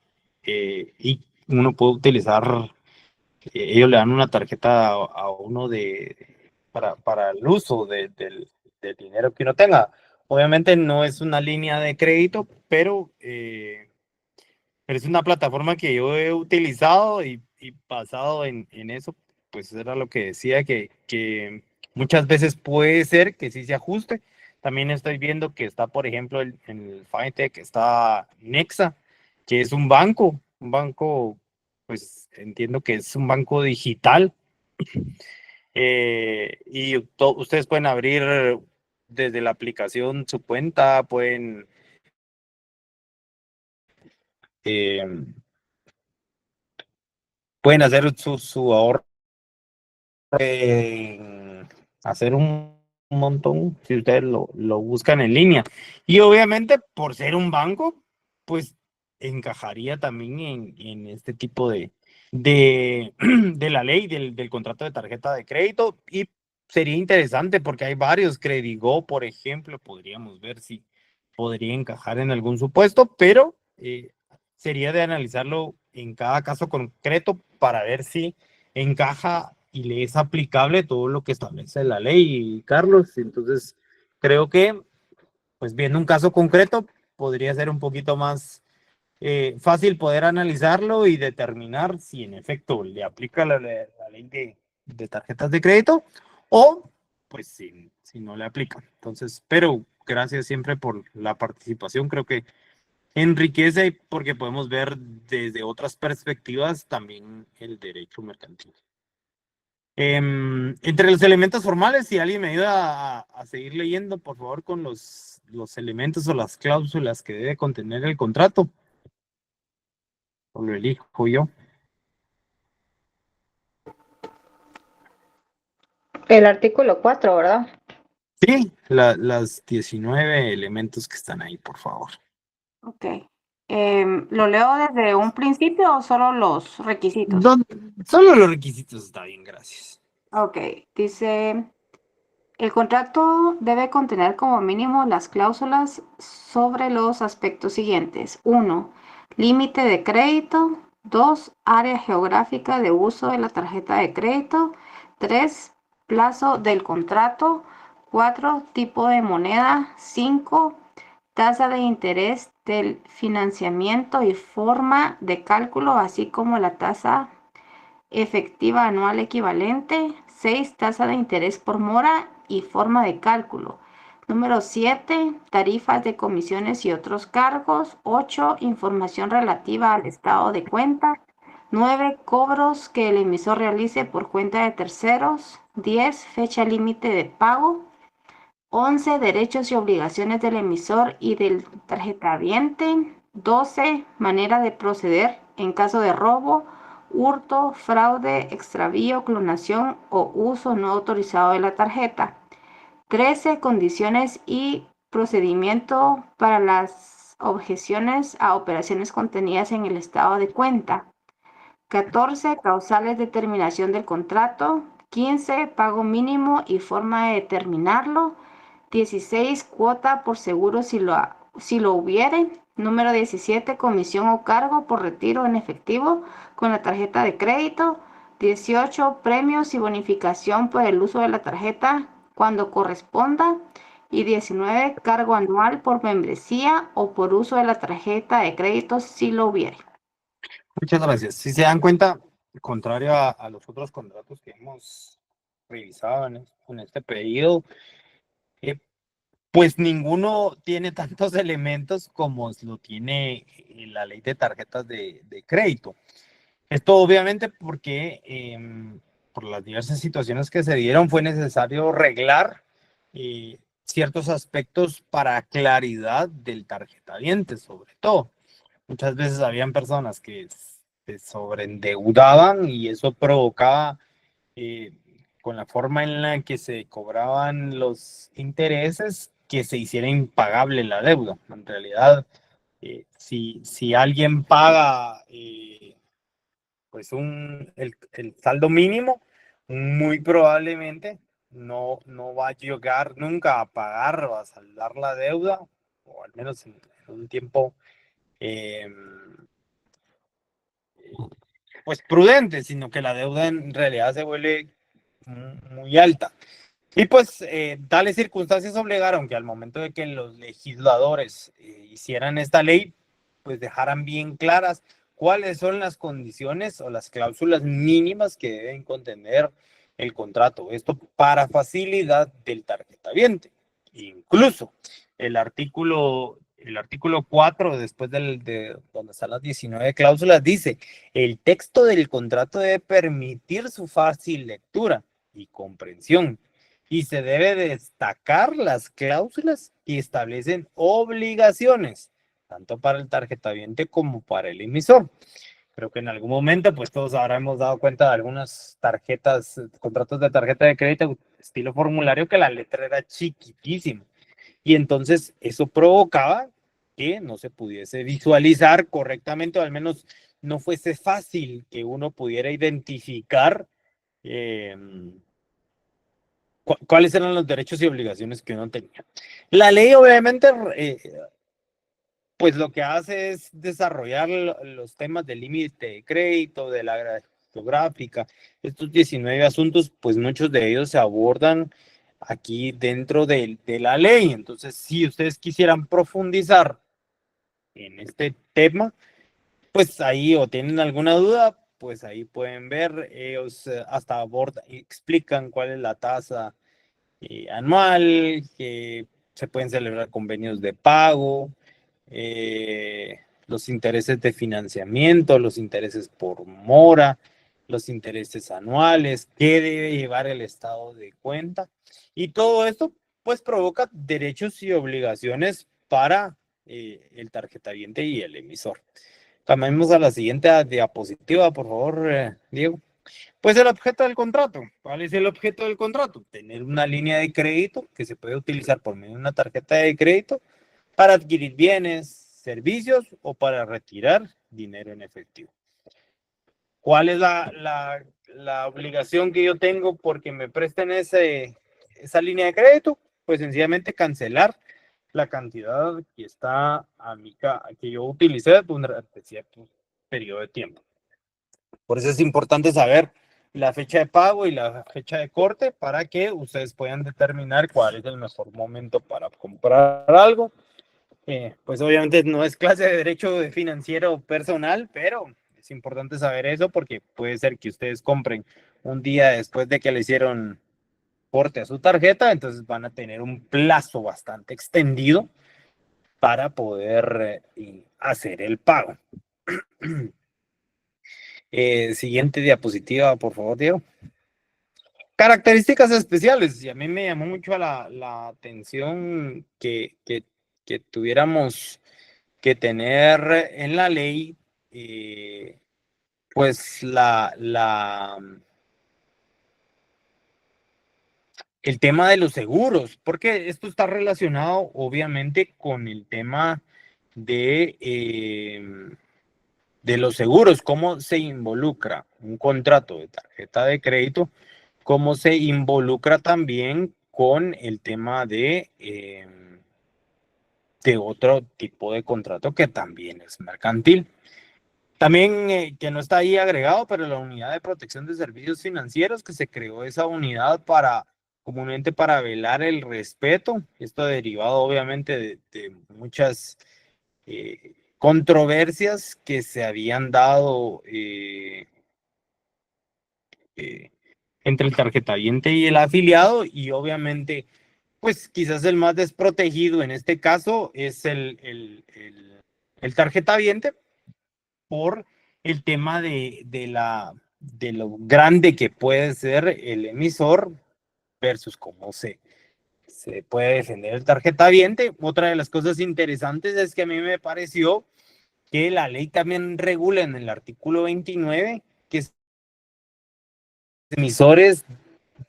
y uno puede utilizar, ellos le dan una tarjeta a uno para el uso del dinero que uno tenga. Obviamente no es una línea de crédito, pero es una plataforma que yo he utilizado y basado en eso, pues era lo que decía, que muchas veces puede ser que sí se ajuste. También estoy viendo que está, por ejemplo, en el FinTech está Nexa, que es un banco pues entiendo que es un banco digital. Y ustedes pueden abrir desde la aplicación su cuenta, pueden hacer su ahorro, hacer un montón si ustedes lo buscan en línea. Y obviamente, por ser un banco, pues encajaría también en este tipo de la ley del contrato de tarjeta de crédito. Y sería interesante porque hay varios. Credigo, por ejemplo, podríamos ver si podría encajar en algún supuesto, pero sería de analizarlo en cada caso concreto para ver si encaja y le es aplicable todo lo que establece la ley, Carlos. Entonces, creo que, pues viendo un caso concreto, podría ser un poquito más fácil poder analizarlo y determinar si en efecto le aplica la ley de tarjetas de crédito o pues si no le aplica. Entonces, pero gracias siempre por la participación. Creo que enriquece porque podemos ver desde otras perspectivas también el derecho mercantil. Entre los elementos formales, si alguien me ayuda a seguir leyendo, por favor, con los elementos o las cláusulas que debe contener el contrato. O lo elijo yo. El artículo 4, ¿verdad? Sí, las 19 elementos que están ahí, por favor. Ok. ¿Lo leo desde un principio o solo los requisitos? Solo los requisitos está bien, gracias. Ok, dice, el contrato debe contener como mínimo las cláusulas sobre los aspectos siguientes. 1. Límite de crédito. 2. Área geográfica de uso de la tarjeta de crédito. 3. Plazo del contrato. 4. Tipo de moneda. 5. Tasa de interés del financiamiento y forma de cálculo, así como la tasa efectiva anual equivalente. 6. Tasa de interés por mora y forma de cálculo. Número 7. Tarifas de comisiones y otros cargos. 8. Información relativa al estado de cuenta. 9. Cobros que el emisor realice por cuenta de terceros. 10. Fecha límite de pago. 11. Derechos y obligaciones del emisor y del tarjetaviente. 12. Manera de proceder en caso de robo, hurto, fraude, extravío, clonación o uso no autorizado de la tarjeta. 13. Condiciones y procedimiento para las objeciones a operaciones contenidas en el estado de cuenta. 14. Causales de terminación del contrato. 15. Pago mínimo y forma de determinarlo. 16. Cuota por seguro si lo hubiere. Número 17. Comisión o cargo por retiro en efectivo con la tarjeta de crédito. 18. Premios y bonificación por el uso de la tarjeta cuando corresponda. Y 19. Cargo anual por membresía o por uso de la tarjeta de crédito si lo hubiere. Muchas gracias. Si se dan cuenta, contrario a los otros contratos que hemos revisado en este pedido, pues ninguno tiene tantos elementos como lo tiene la ley de tarjetas de crédito. Esto obviamente porque por las diversas situaciones que se dieron fue necesario reglar ciertos aspectos para claridad del tarjetaviente, sobre todo. Muchas veces habían personas que se sobreendeudaban y eso provocaba, con la forma en la que se cobraban los intereses, que se hiciera impagable la deuda. En realidad, si alguien paga pues el saldo mínimo, muy probablemente no va a llegar nunca a pagar o a saldar la deuda, o al menos en un tiempo pues prudente, sino que la deuda en realidad se vuelve muy alta. Y pues tales circunstancias obligaron que al momento de que los legisladores hicieran esta ley, pues dejaran bien claras cuáles son las condiciones o las cláusulas mínimas que deben contener el contrato. Esto para facilidad del tarjetaviente. Incluso el artículo el artículo 4, después de donde están las 19 cláusulas, dice, el texto del contrato debe permitir su fácil lectura y comprensión, y se debe destacar las cláusulas que establecen obligaciones, tanto para el tarjetaviente como para el emisor. Creo que en algún momento, pues todos ahora hemos dado cuenta de algunas tarjetas, contratos de tarjeta de crédito estilo formulario, que la letra era chiquitísima. Y entonces eso provocaba que no se pudiese visualizar correctamente, o al menos no fuese fácil que uno pudiera identificar cuáles eran los derechos y obligaciones que uno tenía. La ley obviamente pues lo que hace es desarrollar los temas del límite de crédito, de la geográfica. Estos 19 asuntos, pues muchos de ellos se abordan aquí dentro de la ley. Entonces, si ustedes quisieran profundizar en este tema, pues ahí, o tienen alguna duda, pues ahí pueden ver, ellos hasta abordan, explican cuál es la tasa anual, que se pueden celebrar convenios de pago, los intereses de financiamiento, los intereses por mora, los intereses anuales, qué debe llevar el estado de cuenta. Y todo esto pues provoca derechos y obligaciones para el tarjetaviente y el emisor. Cambiemos a la siguiente diapositiva, por favor, Diego. Pues el objeto del contrato. ¿Cuál es el objeto del contrato? Tener una línea de crédito que se puede utilizar por medio de una tarjeta de crédito para adquirir bienes, servicios o para retirar dinero en efectivo. ¿Cuál es la obligación que yo tengo porque me presten esa línea de crédito? Pues sencillamente cancelar la cantidad que está que yo utilicé durante cierto periodo de tiempo. Por eso es importante saber la fecha de pago y la fecha de corte para que ustedes puedan determinar cuál es el mejor momento para comprar algo. Pues obviamente no es clase de derecho financiero personal, pero es importante saber eso porque puede ser que ustedes compren un día después de que le hicieron corte a su tarjeta, entonces van a tener un plazo bastante extendido para poder hacer el pago. Siguiente diapositiva, por favor, Diego. Características especiales, y a mí me llamó mucho la atención que tuviéramos que tener en la ley, pues el tema de los seguros, porque esto está relacionado obviamente con el tema de los seguros, cómo se involucra un contrato de tarjeta de crédito, cómo se involucra también con el tema de otro tipo de contrato que también es mercantil. También que no está ahí agregado, pero la unidad de protección de servicios financieros, que se creó esa unidad comúnmente para velar el respeto, esto derivado obviamente de muchas controversias que se habían dado entre el tarjetaviente y el afiliado, y obviamente pues quizás el más desprotegido en este caso es el tarjetaviente por el tema de lo grande que puede ser el emisor versus cómo se puede defender el tarjetaviente. Otra de las cosas interesantes es que a mí me pareció que la ley también regula en el artículo 29 que emisores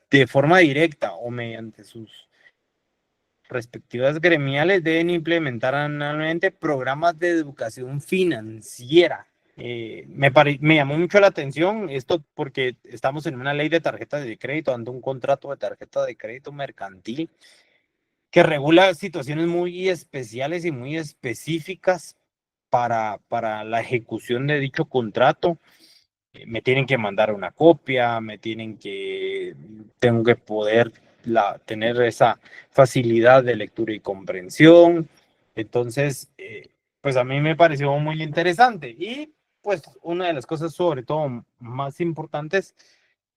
de forma directa o mediante sus respectivas gremiales deben implementar anualmente programas de educación financiera. Me llamó mucho la atención esto porque estamos en una ley de tarjeta de crédito, ante un contrato de tarjeta de crédito mercantil que regula situaciones muy especiales y muy específicas para la ejecución de dicho contrato. Me tienen que mandar una copia, tengo que poder tener esa facilidad de lectura y comprensión. Entonces, pues a mí me pareció muy interesante. Y pues una de las cosas sobre todo más importantes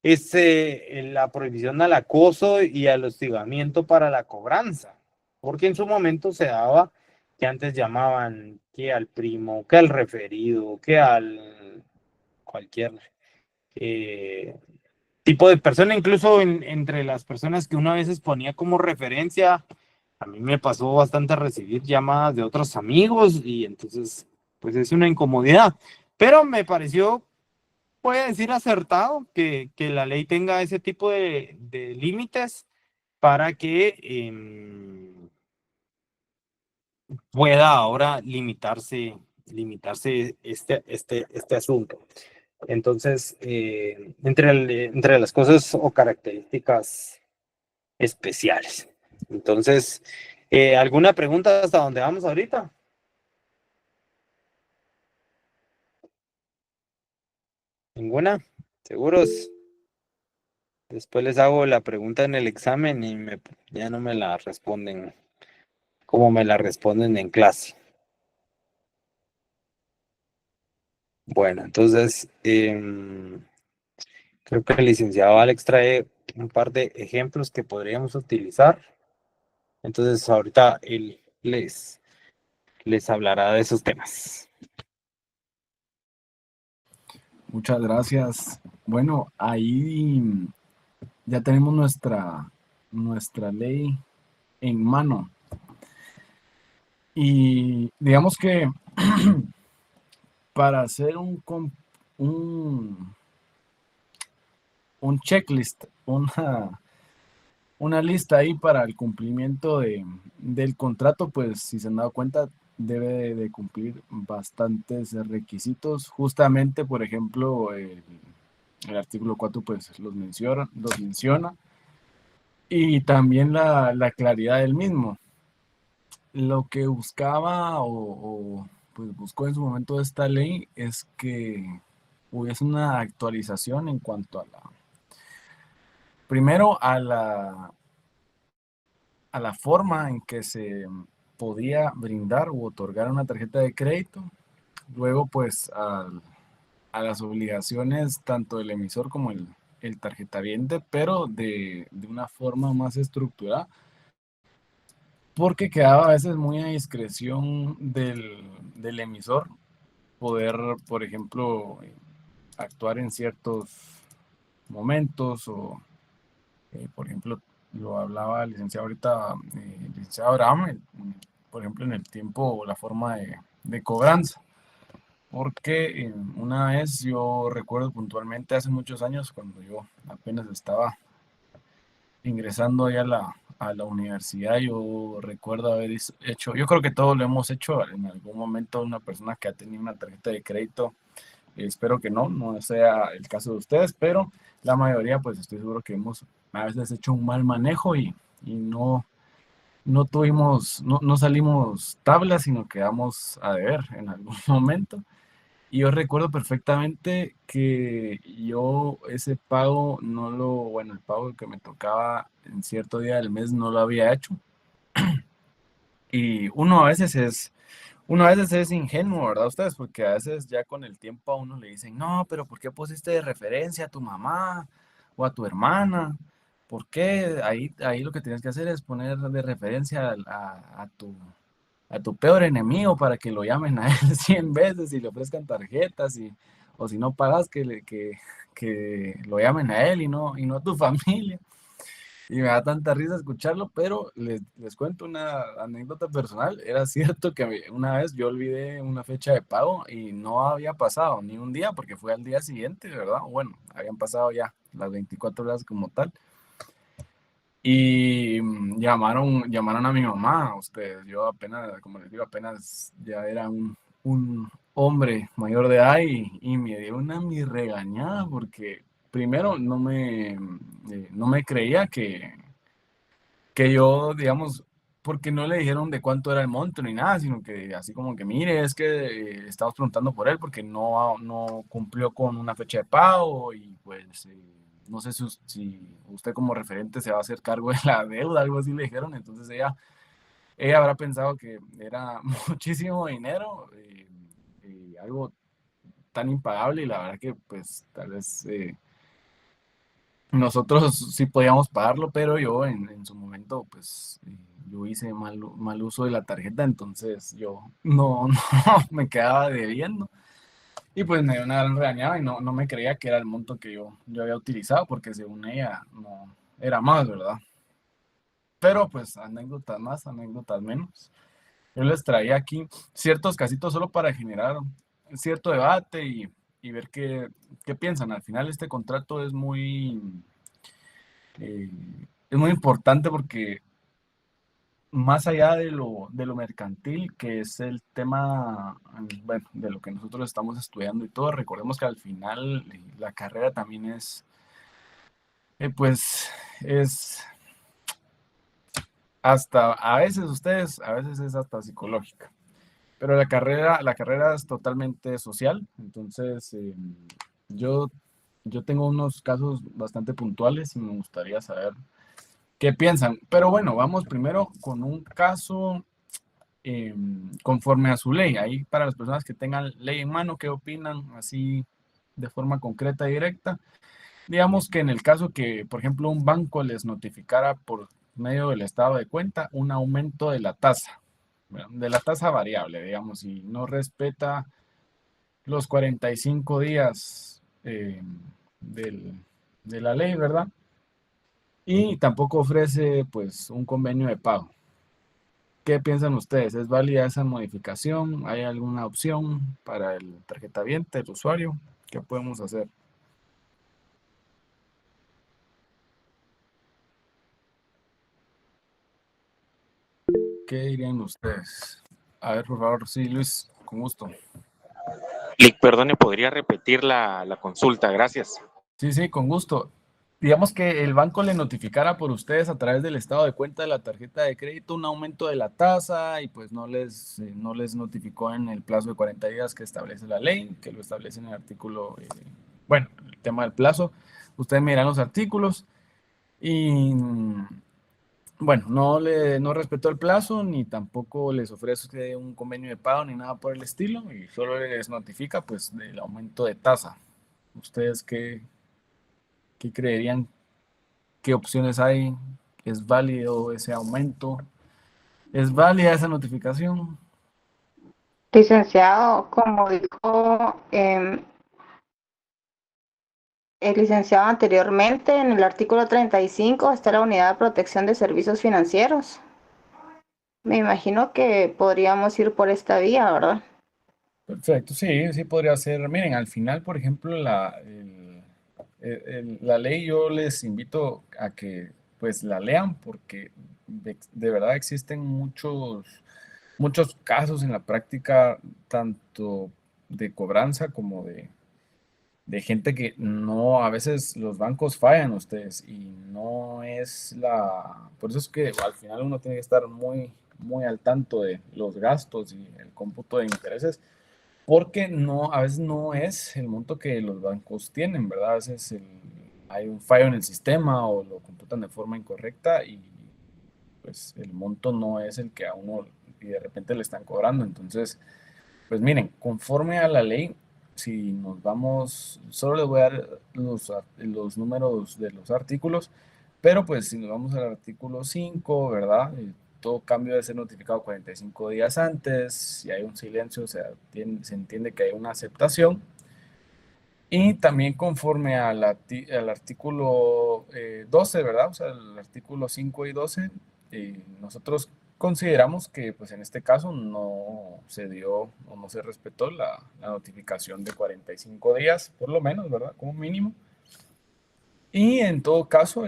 es la prohibición al acoso y al hostigamiento para la cobranza, porque en su momento se daba que antes llamaban que al primo, que al referido, que al cualquier tipo de persona, incluso entre las personas que uno a veces ponía como referencia. A mí me pasó bastante recibir llamadas de otros amigos y entonces, pues es una incomodidad. Pero me pareció, puede decir, acertado que la ley tenga ese tipo de límites para que pueda ahora limitarse este asunto. Entonces, entre las cosas o características especiales. Entonces, ¿alguna pregunta hasta donde vamos ahorita? ¿Ninguna? ¿Seguros? Después les hago la pregunta en el examen y ya no me la responden como me la responden en clase. Bueno, entonces, creo que el licenciado Alex trae un par de ejemplos que podríamos utilizar. Entonces, ahorita él les hablará de esos temas. Muchas gracias. Bueno, ahí ya tenemos nuestra ley en mano. Y digamos que para hacer un checklist, una lista ahí para el cumplimiento del contrato, pues si se han dado cuenta, debe de cumplir bastantes requisitos. Justamente, por ejemplo, el artículo 4 pues los menciona y también la claridad del mismo. Lo que buscaba pues buscó en su momento esta ley es que hubiese una actualización en cuanto a primero a la forma en que se podía brindar u otorgar una tarjeta de crédito, luego pues a las obligaciones tanto del emisor como el tarjetaviente, pero de una forma más estructurada, porque quedaba a veces muy a discreción del emisor poder, por ejemplo, actuar en ciertos momentos o, por ejemplo, lo hablaba el licenciado ahorita, el licenciado Abraham, por ejemplo, en el tiempo o la forma de cobranza. Porque una vez yo recuerdo puntualmente hace muchos años, cuando yo apenas estaba ingresando ahí a la universidad, yo recuerdo haber hecho, yo creo que todos lo hemos hecho en algún momento, una persona que ha tenido una tarjeta de crédito, espero que no sea el caso de ustedes, pero la mayoría pues estoy seguro que hemos a veces hecho un mal manejo y no tuvimos, no salimos tablas, sino quedamos a deber en algún momento. Y yo recuerdo perfectamente que yo ese pago bueno, el pago que me tocaba en cierto día del mes no lo había hecho. Y uno a veces es ingenuo, ¿verdad? Ustedes, porque a veces ya con el tiempo a uno le dicen, no, pero ¿por qué pusiste de referencia a tu mamá o a tu hermana? ¿Por qué? Ahí lo que tienes que hacer es poner de referencia a tu peor enemigo para que lo llamen a él 100 veces y le ofrezcan tarjetas o si no pagas que lo llamen a él y no a tu familia. Y me da tanta risa escucharlo, pero les cuento una anécdota personal. Era cierto que una vez yo olvidé una fecha de pago y no había pasado ni un día porque fue al día siguiente, ¿verdad? Bueno, habían pasado ya las 24 horas como tal. Y llamaron a mi mamá, ustedes, yo apenas, como les digo, apenas ya era un hombre mayor de edad y me dio una mi regañada porque primero no me creía que yo, digamos, porque no le dijeron de cuánto era el monto ni nada, sino que así como que, mire, es que estamos preguntando por él porque no cumplió con una fecha de pago y pues no sé si usted como referente se va a hacer cargo de la deuda, algo así le dijeron, entonces ella habrá pensado que era muchísimo dinero, algo tan impagable y la verdad que pues tal vez nosotros sí podíamos pagarlo, pero yo en su momento, pues, yo hice mal uso de la tarjeta, entonces yo no, no me quedaba debiendo. Y pues me dio una gran regañada y no me creía que era el monto que yo había utilizado, porque según ella no era más, ¿verdad? Pero pues anécdotas más, anécdotas menos. Yo les traía aquí ciertos casitos solo para generar cierto debate y ver qué piensan. Al final este contrato eh, es muy importante porque más allá de lo mercantil, que es el tema, bueno, de lo que nosotros estamos estudiando y todo, recordemos que al final la carrera también pues, es hasta, a veces es hasta psicológica. Pero la carrera es totalmente social, entonces yo, yo tengo unos casos bastante puntuales y me gustaría saber qué piensan. Pero bueno, vamos primero con un caso conforme a su ley. Ahí para las personas que tengan ley en mano, ¿qué opinan así de forma concreta y directa? Digamos que en el caso que, por ejemplo, un banco les notificara por medio del estado de cuenta un aumento de la tasa, bueno, de la tasa variable, digamos, y no respeta los 45 días de la ley, ¿verdad? Y tampoco ofrece, pues, un convenio de pago. ¿Qué piensan ustedes? ¿Es válida esa modificación? ¿Hay alguna opción para el tarjetaviente, el usuario? ¿Qué podemos hacer? ¿Qué dirían ustedes? A ver, por favor, sí, Luis, con gusto. Lick, perdone, ¿podría repetir la consulta? Gracias. Sí, con gusto. Digamos que el banco le notificara por ustedes a través del estado de cuenta de la tarjeta de crédito un aumento de la tasa y pues no les notificó en el plazo de 40 días que establece la ley, que lo establece en el artículo, bueno, el tema del plazo. Ustedes miran los artículos y bueno, no respetó el plazo ni tampoco les ofrece un convenio de pago ni nada por el estilo y solo les notifica pues del aumento de tasa. ¿Ustedes qué creerían? ¿Qué opciones hay? ¿Es válido ese aumento? ¿Es válida esa notificación? Licenciado, como dijo el licenciado anteriormente, en el artículo 35 está la Unidad de Protección de Servicios Financieros. Me imagino que podríamos ir por esta vía, ¿verdad? Perfecto, sí podría ser. Miren, al final, por ejemplo, la ley yo les invito a que pues la lean porque de verdad existen muchos casos en la práctica, tanto de cobranza como de gente que no, a veces los bancos fallan ustedes y no es por eso es que al final uno tiene que estar muy, muy al tanto de los gastos y el cómputo de intereses, porque a veces no es el monto que los bancos tienen, ¿verdad? A veces hay un fallo en el sistema o lo computan de forma incorrecta y pues el monto no es el que a uno y de repente le están cobrando. Entonces, pues miren, conforme a la ley, si nos vamos, solo les voy a dar los números de los artículos, pero pues si nos vamos al artículo 5, ¿verdad? Todo cambio debe ser notificado 45 días antes, si hay un silencio, se entiende que hay una aceptación. Y también conforme al artículo 12, ¿verdad? O sea, el artículo 5 y 12, nosotros consideramos que pues en este caso no se dio o no se respetó la notificación de 45 días, por lo menos, ¿verdad? Como mínimo. Y en todo caso,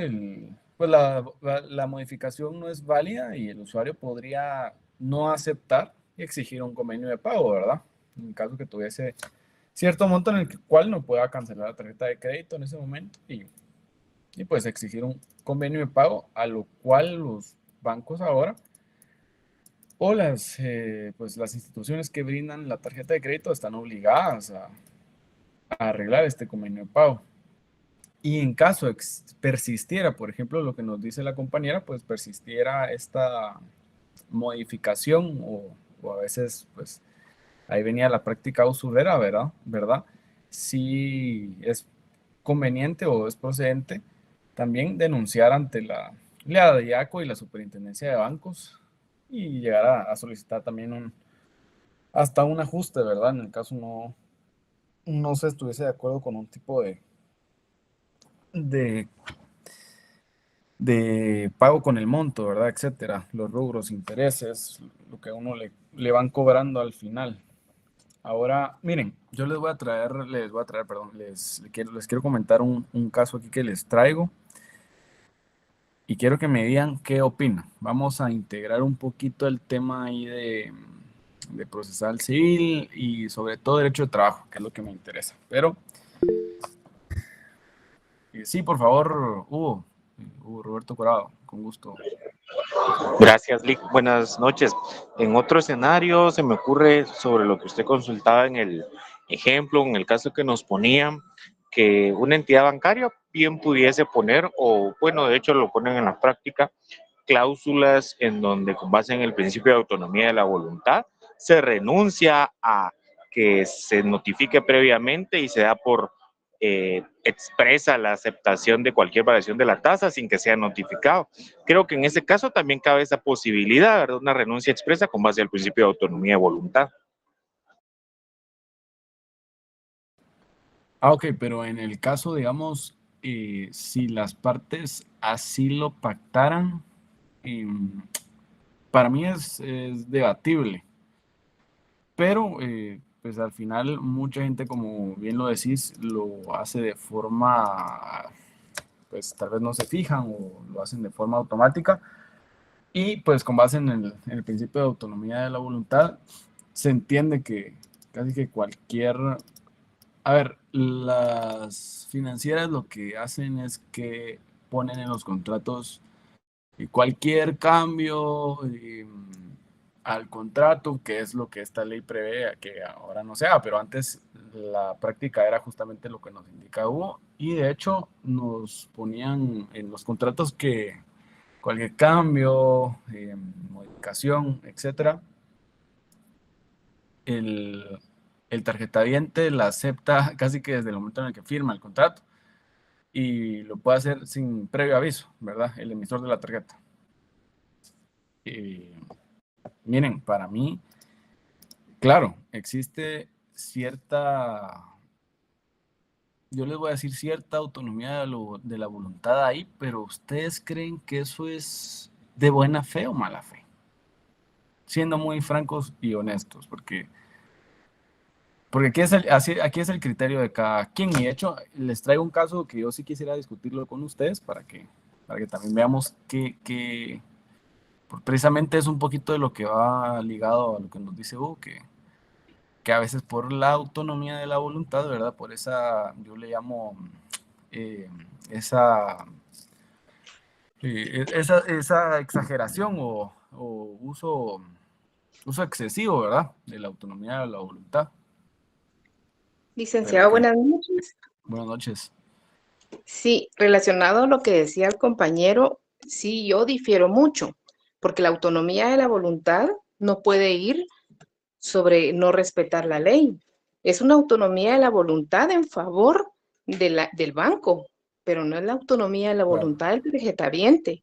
pues la modificación no es válida y el usuario podría no aceptar y exigir un convenio de pago, ¿verdad? En caso que tuviese cierto monto en el cual no pueda cancelar la tarjeta de crédito en ese momento y pues exigir un convenio de pago, a lo cual los bancos ahora o pues las instituciones que brindan la tarjeta de crédito están obligadas a arreglar este convenio de pago. Y en caso persistiera, por ejemplo, lo que nos dice la compañera, pues persistiera esta modificación o a veces, pues ahí venía la práctica usurera, ¿verdad? Si es conveniente o es procedente también denunciar ante la DIACO y la Superintendencia de Bancos y llegar a solicitar también hasta un ajuste, ¿verdad? En el caso no se estuviese de acuerdo con un tipo de pago con el monto, ¿verdad? Etcétera, los rubros, intereses, lo que a uno le van cobrando al final. Ahora, miren, yo les voy a traer, perdón, les quiero comentar un caso aquí que les traigo y quiero que me digan qué opinan. Vamos a integrar un poquito el tema ahí de procesal civil y sobre todo derecho de trabajo, que es lo que me interesa. Pero, sí, por favor, Hugo Roberto Corado, con gusto. Gracias, Lick. Buenas noches. En otro escenario se me ocurre sobre lo que usted consultaba en el ejemplo, en el caso que nos ponían, que una entidad bancaria bien pudiese poner, o bueno, de hecho lo ponen en la práctica, cláusulas en donde con base en el principio de autonomía de la voluntad se renuncia a que se notifique previamente y se da por expresa la aceptación de cualquier variación de la tasa sin que sea notificado. Creo que en ese caso también cabe esa posibilidad, ¿verdad? Una renuncia expresa con base al principio de autonomía de voluntad. Ok, pero en el caso, digamos, si las partes así lo pactaran, para mí es debatible, pero pues al final mucha gente, como bien lo decís, lo hace de forma, pues tal vez no se fijan o lo hacen de forma automática y pues con base en el principio de autonomía de la voluntad se entiende que casi que cualquier... A ver, las financieras lo que hacen es que ponen en los contratos cualquier cambio al contrato, que es lo que esta ley prevé, que ahora no sea, pero antes la práctica era justamente lo que nos indica Hugo, y de hecho nos ponían en los contratos que cualquier cambio, modificación, etcétera, el tarjetaviente la acepta casi que desde el momento en el que firma el contrato y lo puede hacer sin previo aviso, ¿verdad? El emisor de la tarjeta. Miren, para mí, claro, existe cierta, yo les voy a decir cierta autonomía de la voluntad ahí, pero ¿ustedes creen que eso es de buena fe o mala fe? Siendo muy francos y honestos, porque aquí es el criterio de cada quien. Y de hecho, les traigo un caso que yo sí quisiera discutirlo con ustedes para que también veamos que precisamente es un poquito de lo que va ligado a lo que nos dice Hugo, que a veces por la autonomía de la voluntad, ¿verdad? Por esa, yo le llamo esa exageración o uso excesivo, ¿verdad? De la autonomía de la voluntad. Licenciado, buenas noches. Buenas noches. Sí, relacionado a lo que decía el compañero, sí, yo difiero mucho, porque la autonomía de la voluntad no puede ir sobre no respetar la ley. Es una autonomía de la voluntad en favor del banco, pero no es la autonomía de la voluntad del tarjetaviente.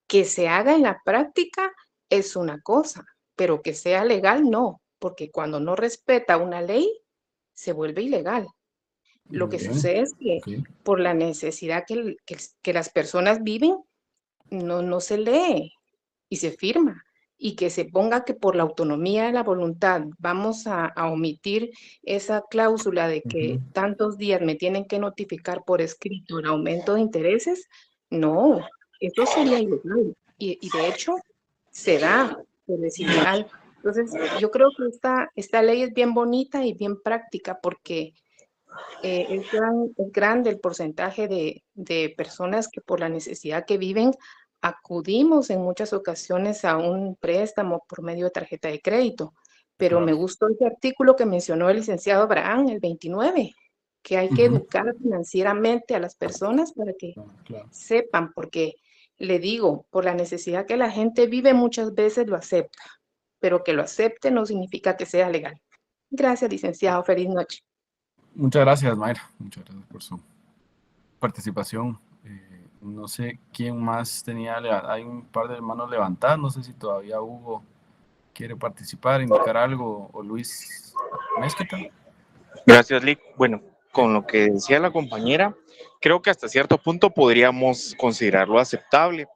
Que se haga en la práctica es una cosa, pero que sea legal no, porque cuando no respeta una ley, se vuelve ilegal. Lo que sucede es que por la necesidad que las personas viven, no se lee y se firma. Y que se ponga que por la autonomía de la voluntad vamos a omitir esa cláusula de que tantos días me tienen que notificar por escrito el aumento de intereses, no, eso sería ilegal. Y de hecho, se da, pero es ilegal. Entonces, yo creo que esta ley es bien bonita y bien práctica porque es grande el porcentaje de personas que por la necesidad que viven acudimos en muchas ocasiones a un préstamo por medio de tarjeta de crédito. Pero me gustó ese artículo que mencionó el licenciado Abraham, el 29, que hay que educar financieramente a las personas para que sepan, porque le digo, por la necesidad que la gente vive muchas veces lo acepta, pero que lo acepte no significa que sea legal. Gracias, licenciado. Feliz noche. Muchas gracias, Mayra. Muchas gracias por su participación. No sé quién más tenía, hay un par de manos levantadas, no sé si todavía Hugo quiere participar, indicar algo, o Luis Mezquita. Gracias, Lick. Bueno, con lo que decía la compañera, creo que hasta cierto punto podríamos considerarlo aceptable,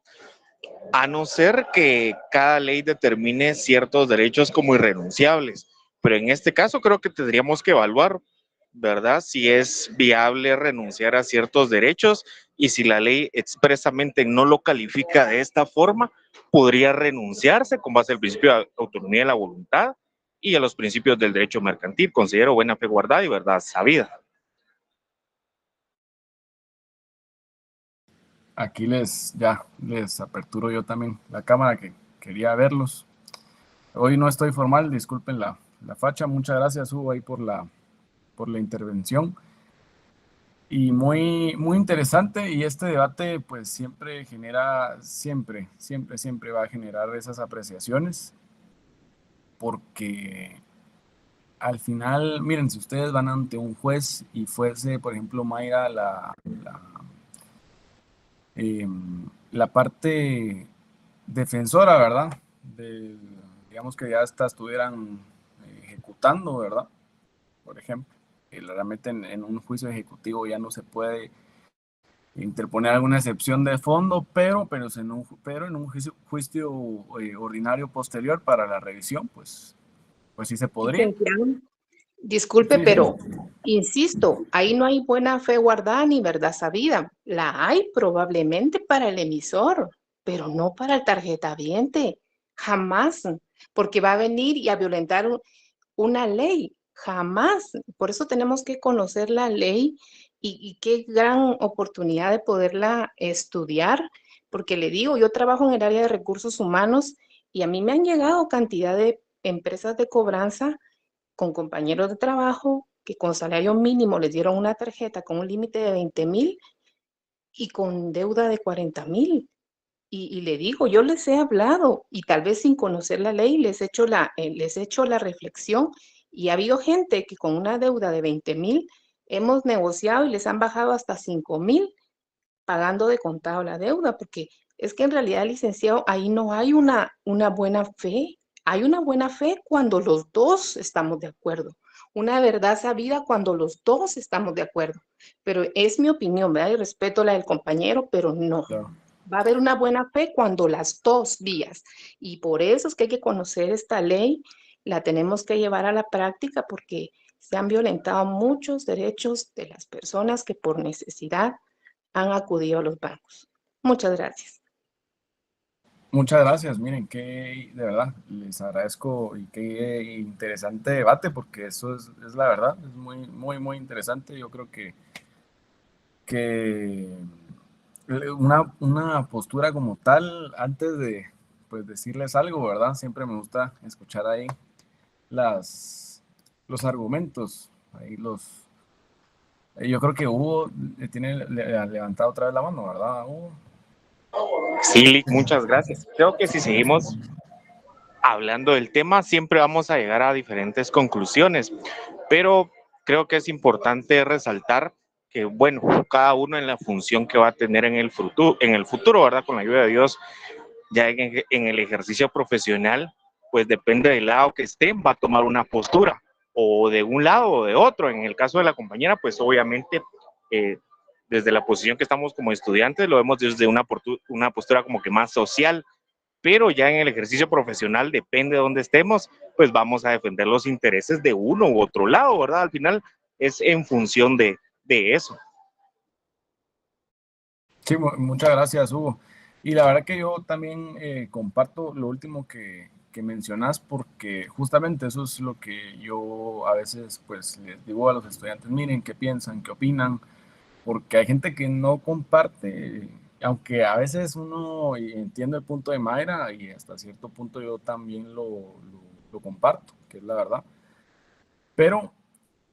a no ser que cada ley determine ciertos derechos como irrenunciables. Pero en este caso creo que tendríamos que evaluar, ¿verdad? Si es viable renunciar a ciertos derechos y si la ley expresamente no lo califica de esta forma, podría renunciarse con base al principio de autonomía de la voluntad y a los principios del derecho mercantil. Considero buena fe guardada y verdad sabida. Aquí ya les aperturo yo también la cámara, que quería verlos. Hoy no estoy formal, disculpen la facha. Muchas gracias, Hugo, ahí por la intervención. Y muy, muy interesante, y este debate pues siempre genera, siempre va a generar esas apreciaciones, porque al final, miren, si ustedes van ante un juez y fuese, por ejemplo, Mayra la parte defensora, ¿verdad? Digamos que ya estuvieran ejecutando, ¿verdad? Por ejemplo, realmente en un juicio ejecutivo ya no se puede interponer alguna excepción de fondo, pero en un juicio ordinario posterior para la revisión, pues sí se podría. Licenciado, disculpe, Sí, pero insisto, ahí no hay buena fe guardada ni verdad sabida. La hay probablemente para el emisor, pero no para el tarjetaviente. Jamás, porque va a venir y a violentar una ley. Jamás. Por eso tenemos que conocer la ley, y qué gran oportunidad de poderla estudiar, porque le digo, yo trabajo en el área de recursos humanos y a mí me han llegado cantidad de empresas de cobranza con compañeros de trabajo que con salario mínimo les dieron una tarjeta con un límite de 20,000 y con deuda de 40,000. Y le digo, yo les he hablado y tal vez sin conocer la ley les he hecho la reflexión, y ha habido gente que con una deuda de 20,000 hemos negociado y les han bajado hasta 5,000 pagando de contado la deuda, porque es que en realidad, licenciado, ahí no hay una buena fe. Hay una buena fe cuando los dos estamos de acuerdo, una verdad sabida cuando los dos estamos de acuerdo. Pero es mi opinión, ¿verdad? Y respeto la del compañero, pero no. claro. Va a haber una buena fe cuando las dos vías. Y por eso es que hay que conocer esta ley, la tenemos que llevar a la práctica, porque se han violentado muchos derechos de las personas que por necesidad han acudido a los bancos. Muchas gracias. Muchas gracias, miren, de verdad, les agradezco, y qué interesante debate, porque eso es la verdad, es muy, muy, muy interesante. Yo creo que una postura como tal, antes de pues decirles algo, ¿verdad? Siempre me gusta escuchar ahí los argumentos, ahí yo creo que Hugo le levantado otra vez la mano, ¿verdad, Hugo? Sí, Lick, muchas gracias. Creo que si seguimos hablando del tema, siempre vamos a llegar a diferentes conclusiones, pero creo que es importante resaltar que, bueno, cada uno en la función que va a tener en el futuro, ¿verdad? Con la ayuda de Dios, ya en el ejercicio profesional, pues depende del lado que esté, va a tomar una postura, o de un lado o de otro. En el caso de la compañera, pues obviamente, desde la posición que estamos como estudiantes, lo vemos desde una postura como que más social, pero ya en el ejercicio profesional, depende de dónde estemos, pues vamos a defender los intereses de uno u otro lado, ¿verdad? Al final es en función de eso. Sí, muchas gracias, Hugo. Y la verdad que yo también comparto lo último que mencionas, porque justamente eso es lo que yo a veces pues les digo a los estudiantes: miren, qué piensan, qué opinan, porque hay gente que no comparte, aunque a veces uno entiende el punto de Mayra, y hasta cierto punto yo también lo comparto, que es la verdad. Pero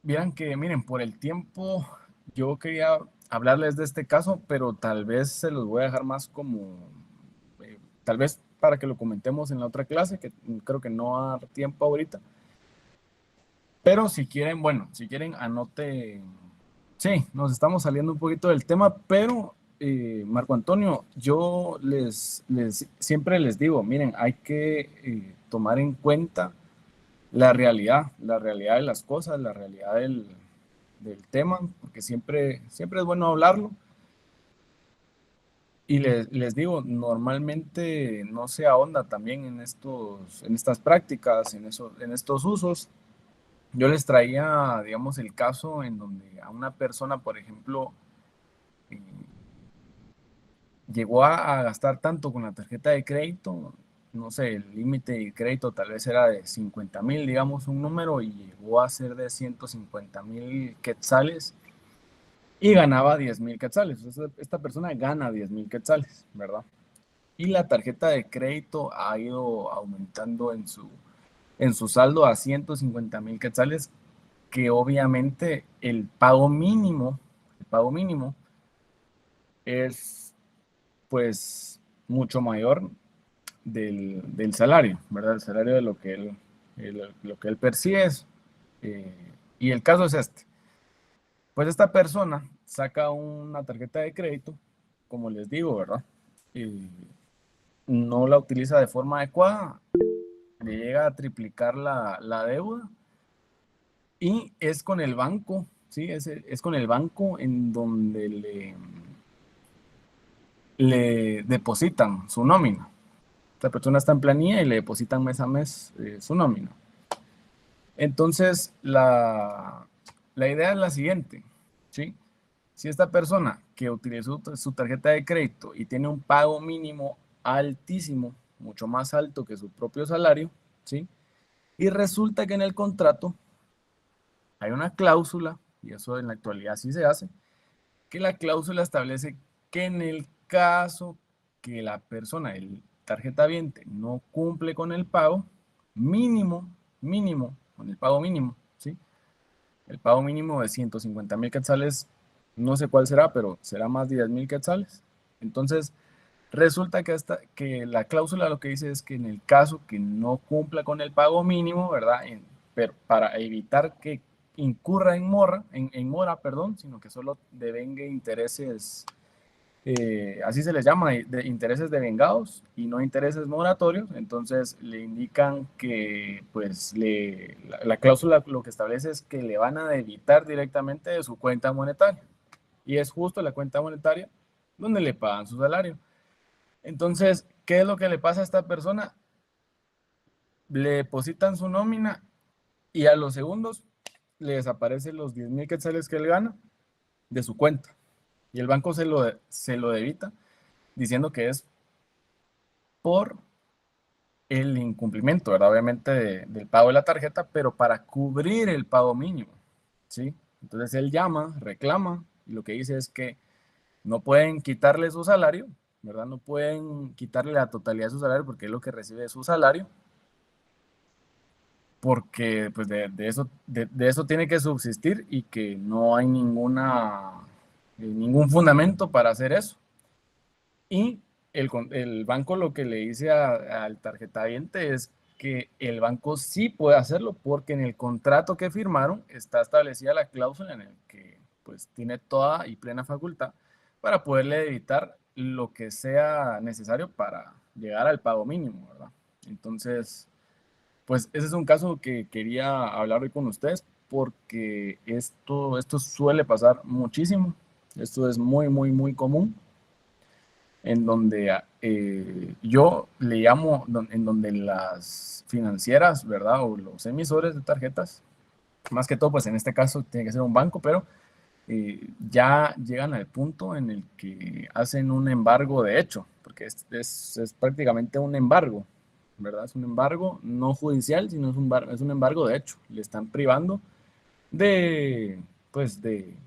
miren, por el tiempo, yo quería hablarles de este caso, pero tal vez se los voy a dejar más como, tal vez para que lo comentemos en la otra clase, que creo que no va a dar tiempo ahorita. Pero si quieren, anoten. Sí, nos estamos saliendo un poquito del tema, pero Marco Antonio, yo siempre les digo, miren, hay que tomar en cuenta la realidad de las cosas, la realidad del tema, porque siempre es bueno hablarlo. Y les digo, normalmente no se ahonda también en estas prácticas, en estos usos. Yo les traía, digamos, el caso en donde a una persona, por ejemplo, llegó a gastar tanto con la tarjeta de crédito, no sé, el límite de crédito tal vez era de 50,000, digamos un número, y llegó a ser de 150,000 quetzales y ganaba 10,000 quetzales. Esta persona gana 10,000 quetzales, ¿verdad? Y la tarjeta de crédito ha ido aumentando en su saldo a 150,000 quetzales, que obviamente el pago mínimo es pues mucho mayor del salario, ¿verdad? El salario de lo que él percibe es. Y el caso es este. Pues esta persona saca una tarjeta de crédito, como les digo, ¿verdad? No la utiliza de forma adecuada, le llega a triplicar la deuda, y es con el banco, ¿sí? Es con el banco en donde le depositan su nómina. Esta persona está en planilla y le depositan mes a mes su nómina. Entonces, la idea es la siguiente, ¿sí? Si esta persona que utilizó su tarjeta de crédito y tiene un pago mínimo altísimo, mucho más alto que su propio salario, ¿sí? Y resulta que en el contrato hay una cláusula, y eso en la actualidad sí se hace, que la cláusula establece que en el caso que la persona, el tarjetaviente, no cumple con el pago mínimo, con el pago mínimo, ¿sí? El pago mínimo de 150,000 quetzales, no sé cuál será, pero será más de 10,000 quetzales. Entonces, resulta que la cláusula lo que dice es que en el caso que no cumpla con el pago mínimo, ¿verdad? Pero para evitar que incurra en mora, sino que solo devengue intereses, así se les llama, de intereses devengados y no intereses moratorios. Entonces le indican que pues la cláusula lo que establece es que le van a debitar directamente de su cuenta monetaria, y es justo la cuenta monetaria donde le pagan su salario. Entonces, ¿qué es lo que le pasa a esta persona? Le depositan su nómina y a los segundos le desaparecen los 10,000 quetzales que él gana de su cuenta. Y el banco se lo debita, diciendo que es por el incumplimiento, ¿verdad? Obviamente del pago de la tarjeta, pero para cubrir el pago mínimo, ¿sí? Entonces él llama, reclama, y lo que dice es que no pueden quitarle su salario, ¿verdad? No pueden quitarle la totalidad de su salario porque es lo que recibe de su salario, porque pues de eso tiene que subsistir, y que no hay ningún fundamento para hacer eso. Y el banco lo que le dice al tarjetaviente es que el banco sí puede hacerlo, porque en el contrato que firmaron está establecida la cláusula en el que pues tiene toda y plena facultad para poderle evitar lo que sea necesario para llegar al pago mínimo, ¿verdad? Entonces, pues ese es un caso que quería hablar hoy con ustedes, porque esto suele pasar muchísimo. Esto es muy, muy, muy común, en donde yo le llamo, en donde las financieras, ¿verdad? O los emisores de tarjetas, más que todo, pues en este caso tiene que ser un banco, pero ya llegan al punto en el que hacen un embargo de hecho, porque es prácticamente un embargo, ¿verdad? Es un embargo no judicial, sino es un embargo de hecho. Le están privando pues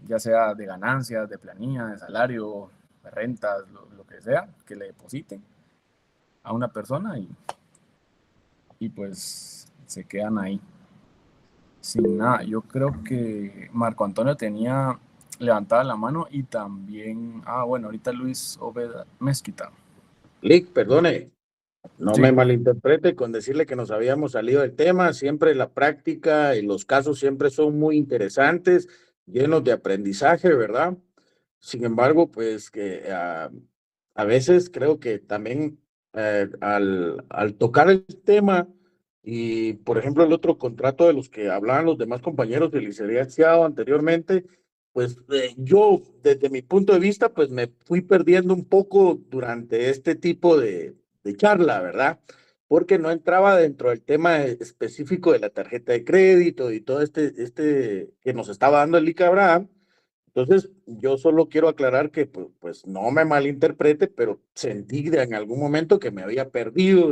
ya sea de ganancias, de planilla, de salario, de rentas, lo que sea, que le depositen a una persona, y pues se quedan ahí sin nada. Yo creo que Marco Antonio tenía levantada la mano, y también, bueno, ahorita Luis Obeda Mezquita. Lick, perdone, no Sí. me malinterprete con decirle que nos habíamos salido del tema. Siempre la práctica y los casos siempre son muy interesantes, llenos de aprendizaje, ¿verdad? Sin embargo, pues que a veces creo que también al tocar el tema y, por ejemplo, el otro contrato de los que hablaban los demás compañeros del licenciado anteriormente, pues yo, desde mi punto de vista, pues me fui perdiendo un poco durante este tipo de charla, ¿verdad? Porque no entraba dentro del tema específico de la tarjeta de crédito y todo este que nos estaba dando el ICA Abraham. Entonces, yo solo quiero aclarar que, pues no me malinterprete, pero sentí en algún momento que me había perdido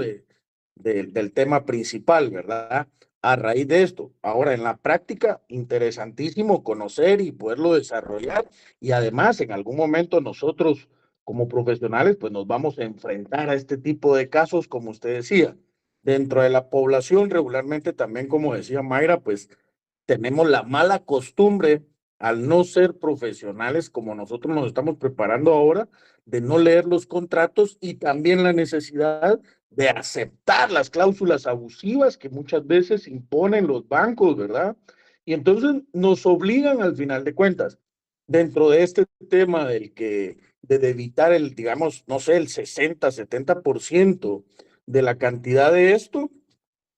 del tema principal, ¿verdad? A raíz de esto. Ahora, en la práctica, interesantísimo conocer y poderlo desarrollar. Y además, en algún momento nosotros, como profesionales, pues nos vamos a enfrentar a este tipo de casos, como usted decía. Dentro de la población, regularmente también, como decía Mayra, pues tenemos la mala costumbre al no ser profesionales como nosotros nos estamos preparando ahora, de no leer los contratos y también la necesidad de aceptar las cláusulas abusivas que muchas veces imponen los bancos, ¿verdad? Y entonces nos obligan al final de cuentas, dentro de este tema de evitar el, digamos, no sé, el 60, 70% de la cantidad de esto,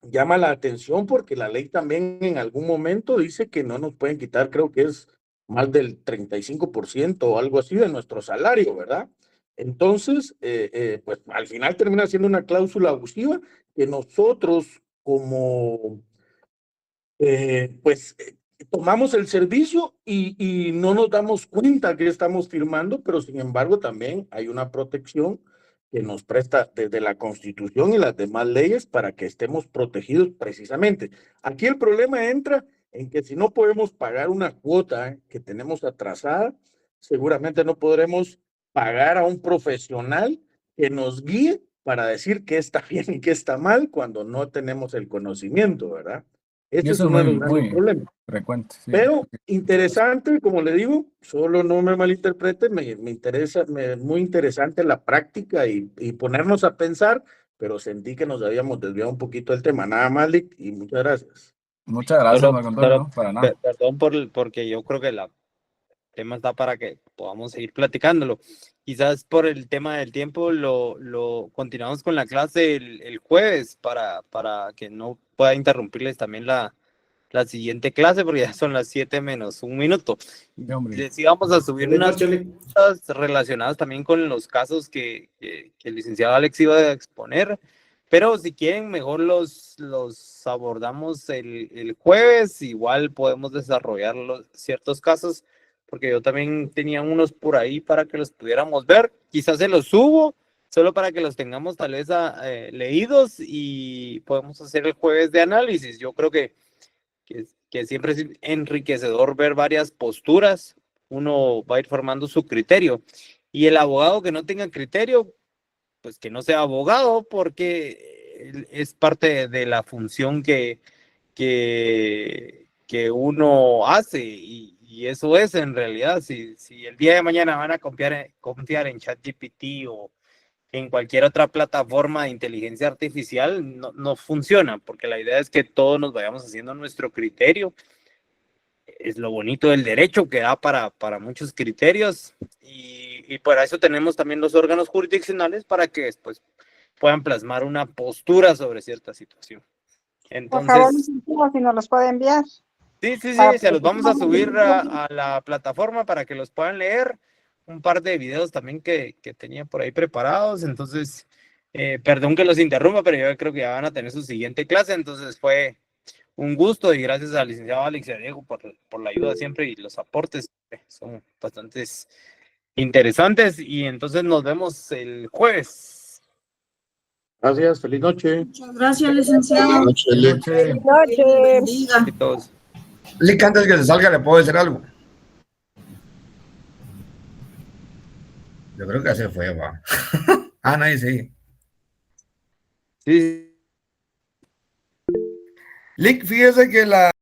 llama la atención porque la ley también en algún momento dice que no nos pueden quitar, creo que es más del 35% o algo así de nuestro salario, ¿verdad? Entonces, pues al final termina siendo una cláusula abusiva que nosotros como tomamos el servicio y no nos damos cuenta que estamos firmando, pero sin embargo también hay una protección que nos presta desde la Constitución y las demás leyes para que estemos protegidos precisamente. Aquí el problema entra en que si no podemos pagar una cuota que tenemos atrasada, seguramente no podremos pagar a un profesional que nos guíe para decir qué está bien y qué está mal cuando no tenemos el conocimiento, ¿verdad? Y Ese es eso es uno de los muy, grandes muy problemas. frecuente, sí. Pero interesante, como le digo, solo no me malinterprete, me interesa, muy interesante la práctica y ponernos a pensar, pero sentí que nos habíamos desviado un poquito del tema. Nada más, Lick, y muchas gracias. Muchas gracias, Solo, Marco Antonio, solo, no, para nada. perdón porque yo creo que el tema está para que podamos seguir platicándolo. Quizás por el tema del tiempo lo continuamos con la clase el jueves para que no pueda interrumpirles también la siguiente clase, porque ya son las 7 menos un minuto. Sí, hombre. Les íbamos a subir Feliz unas noche, Lick. cosas relacionadas también con los casos que el licenciado Alex iba a exponer, pero si quieren, mejor los abordamos el jueves. Igual podemos desarrollar ciertos casos, porque yo también tenía unos por ahí para que los pudiéramos ver. Quizás se los subo, solo para que los tengamos tal vez leídos y podemos hacer el jueves de análisis. Yo creo que siempre es enriquecedor ver varias posturas. Uno va a ir formando su criterio. Y el abogado que no tenga criterio, pues que no sea abogado, porque es parte de la función que uno hace, y eso es en realidad. Si el día de mañana van a confiar en ChatGPT o en cualquier otra plataforma de inteligencia artificial, no funciona, porque la idea es que todos nos vayamos haciendo nuestro criterio. Es lo bonito del derecho, que da para muchos criterios, y para eso tenemos también los órganos jurisdiccionales, para que después puedan plasmar una postura sobre cierta situación. Por favor, Entonces, si nos los puede enviar. sí, Para se los vamos a subir poder- a la plataforma para que los puedan leer. Un par de videos también que tenía por ahí preparados. Entonces, perdón que los interrumpa, pero yo creo que ya van a tener su siguiente clase. Entonces fue un gusto, y gracias al licenciado Alex y a Diego por la ayuda siempre y los aportes. Son bastante interesantes, y entonces nos vemos el jueves. Gracias, feliz noche. Muchas gracias, licenciado. Buenas noches. Bendiga. Y todos. Lick, antes que se salga, ¿le puedo decir algo? Yo creo que ya se fue, va. Nadie sigue. Sí. Lick, fíjese que